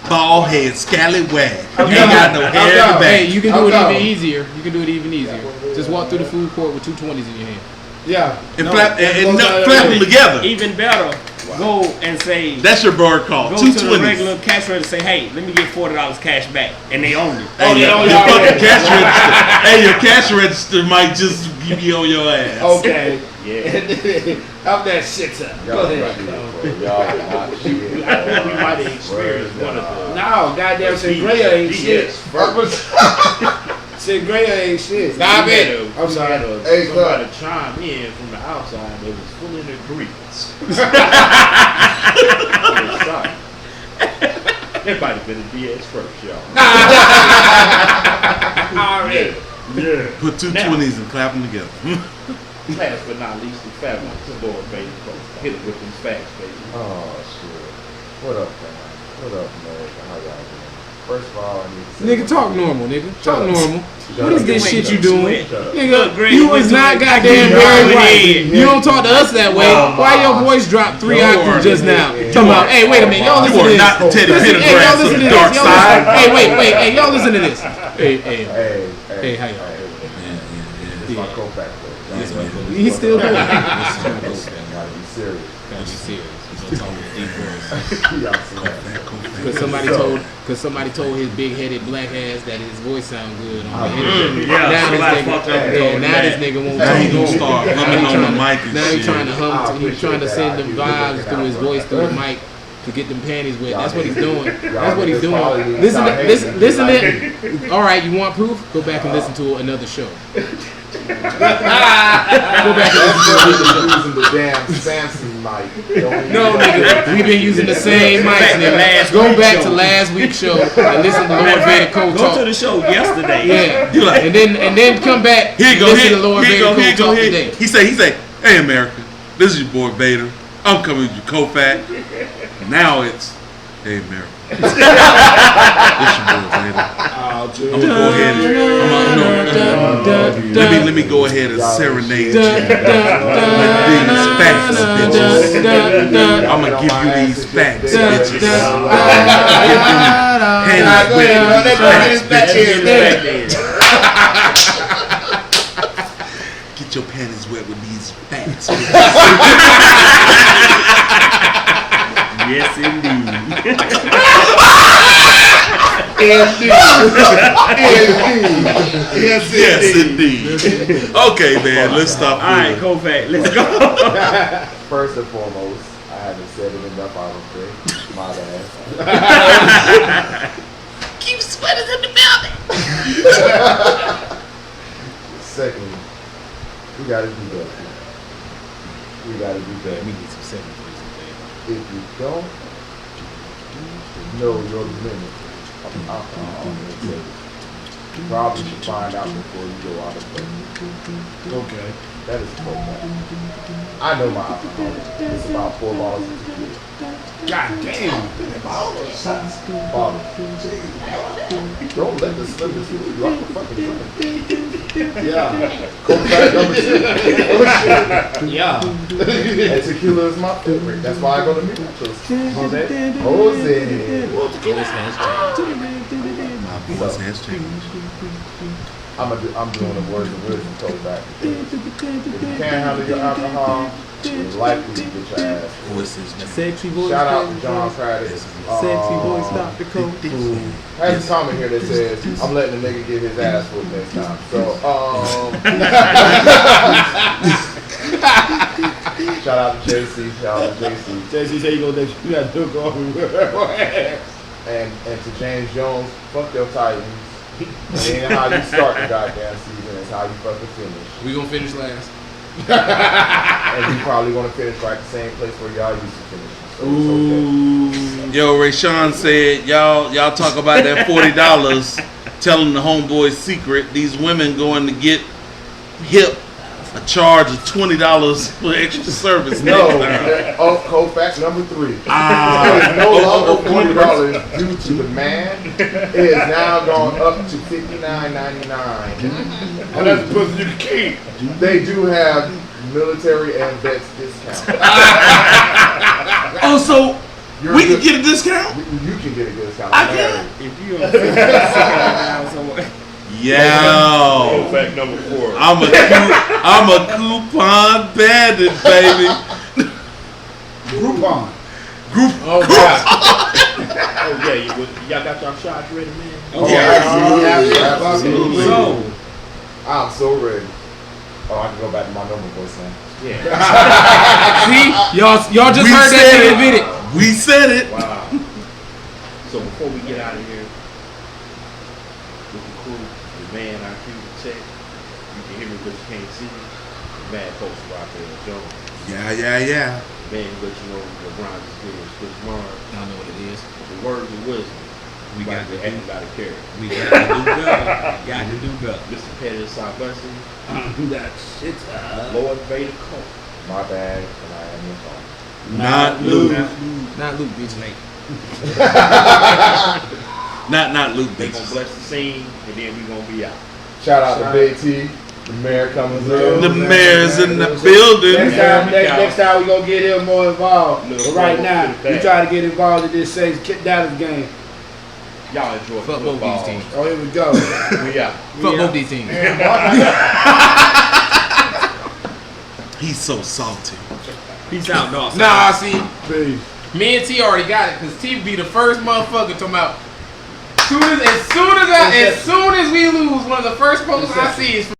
Bald head, scallywag. You I'm ain't done. got no I'm hair in done. the Hey, back. you can do it Okay. even easier. You can do it even easier. Just walk through the food court with 2 20s in your hand. Yeah. And No, flap that and goes nut- out flap of them the- together. Even better, go and say, That's your bird call. go Two to the 20s. regular cash register and say, hey, let me get $40 cash back. And they own it. Oh, they Your don't fucking already. cash register. Hey, your cash register might just be on your ass. Okay. Yeah. I'm that shitter. Go Y'all ahead. right here, bro. Y'all hot shit. I think we might have experienced one of those. No, goddamn Sangria ain't shit. Shit, Gray ain't shit. Stop We it. had I'm we sorry. had Hey, somebody chime in from the outside that was full in agreement. Everybody better BS first, y'all. Already. Yeah. Put two Now- 20s and clap them together. Last but not least, the fabulous Lord baby. Hit it with them facts, baby. Oh shit. What up, man? What up, America? How y'all doing? First of all, I need to say Nigga, talk normal, nigga. Talk up. normal. Shut What is up. this shit you doing? Shut up. Nigga, Greg, you what is you not doing? goddamn You Barry already White. did. You don't talk to us that way. No, Why your no. voice dropped 3 No, octaves just now? yeah. Talking about, hey, wait a minute, y'all You listen to are this. not the Teddy Listen, hey, y'all Pendergrass listen of to the this. dark Y'all side. listen- Hey, wait, hey, y'all listen to this. Hey, Hey, how y'all Hey, Yeah. it's my co-back though. Yes, man. He's still doing it. Gotta be serious. Gotta be serious. Don't talk with deep voice. Y'all see that? Cause somebody told his big-headed black ass that his voice sound good on the Mm, internet. yeah, Now somebody this fucked up nigga, with yeah, that. now this nigga won't Now talk. he gonna start humming on the mic and Now he's shit. trying to I hum. He's appreciate trying to that. send them You vibes looking through his out, voice bro. through the mic to get them panties wet. Y'all That's what he's niggas- doing. y'all That's what he's niggas probably doing. need to Listen, start listen, hating listen like to. All right, you want proof? Go back and listen to another show. Go back and listen to another show. Using the damn Samsung mic. No, nigga, we've been using the same mics, nigga. Go back to last week's show and listen to Lord Vader Cole Go to talk. the show yesterday. Yeah, You like- and then come back Here you and go, listen here to Lord you Vader go, Cole here you go, talk here. today. He say, hey America, this is your boy Vader. I'm coming with your Kofax. Now it's, hey America. This your boy Vader. I'm gonna go ahead and let me go ahead and serenade you with these facts, bitches. I'm gonna give you these facts, bitches. Get them panties wet with these facts, bitches. Get your panties wet with these facts, bitches. Yes, indeed. Yes, indeed. Okay, man, let's stop. All right, Kofax, let's go. First and foremost, I haven't said it enough, I don't think. My bad. Keep sweaters in the building. Secondly, we gotta do better. We gotta do better. We need some seven please. If you don't know your limit of alcohol intake, you probably should find out before you go out of place. Okay. That is a fact. I know my alcohol. It's about 4 bottles of tequila. God damn. Bottles. Don't let the slippers fool you. I'm a fucking drink. Yeah. Kofax number 2. Yeah. And tequila is my favorite. That's why I go to Muchos. Jose. My voice has changed. I'm doing the words of wisdom Kofax. If you can't handle your alcohol, you're likely to get your ass. Voices change. Sexy voice. Shout out to John Craddock. Sexy voice, Dr. Cole. Who has a comment here that says, I'm letting the nigga get his ass whooped next time. So, shout out to JC. Shout out to JC. JC say you got to go And to James Jones, fuck your Titans. It ain't how you start the goddamn season, it's how you fucking finish. We gonna finish last. And you probably want to finish right the same place where y'all used to finish. So it's okay. Yo, Rayshawn said, y'all talk about that $40, telling the homeboys secret. These women going to get hip a charge of $20 for extra service. No, next time. Kofax number 3. Ah. It's no longer $40 due to demand. It is now gone up to $59.99. And that's the person you can keep. They do have military and vets discount. Oh, so You're we can good- get a discount? You can get a discount. I can? If you don't feel down somewhere. Yo. Fact number 4. I'm a coupon bandit, baby. Groupon. Oh God. Oh yeah, y'all got y'all shots ready, man. Oh, Yeah. absolutely. So, I'm so ready. Oh, I can go back to my normal voice now. Yeah. See, y'all just We heard that said nigga it. admit it. We said it. Wow. So before we get out of here, with the crew, the man I mad poster out there, Joe. Yeah. Man, but you know, LeBron just finished this Mars. I don't know what it is. The words of wisdom. We got to do got to carry. We got to do better. Got to do better. Mr. Petty Southwestern, That's it. Lord Vader Cole. My bad, and I am your phone. Not Luke. Not Luke, bitch. Not Luke. They gonna Bitches. bless the scene, and then we gonna be out. Shout out to Big T, the mayor coming through. The mayor's in the building. Next time we gonna get him more involved. Look, But right look, now, look at we that. try to get involved in this Saints Dallas game. Y'all enjoy Fuck both football. these teams. Oh, here we go. We out. Fuck both these teams. He's so salty. Peace out, dog. Nah, see, Peace. me and T already got it because T be the first motherfucker talking about. As soon as we lose, one of the first posts I see is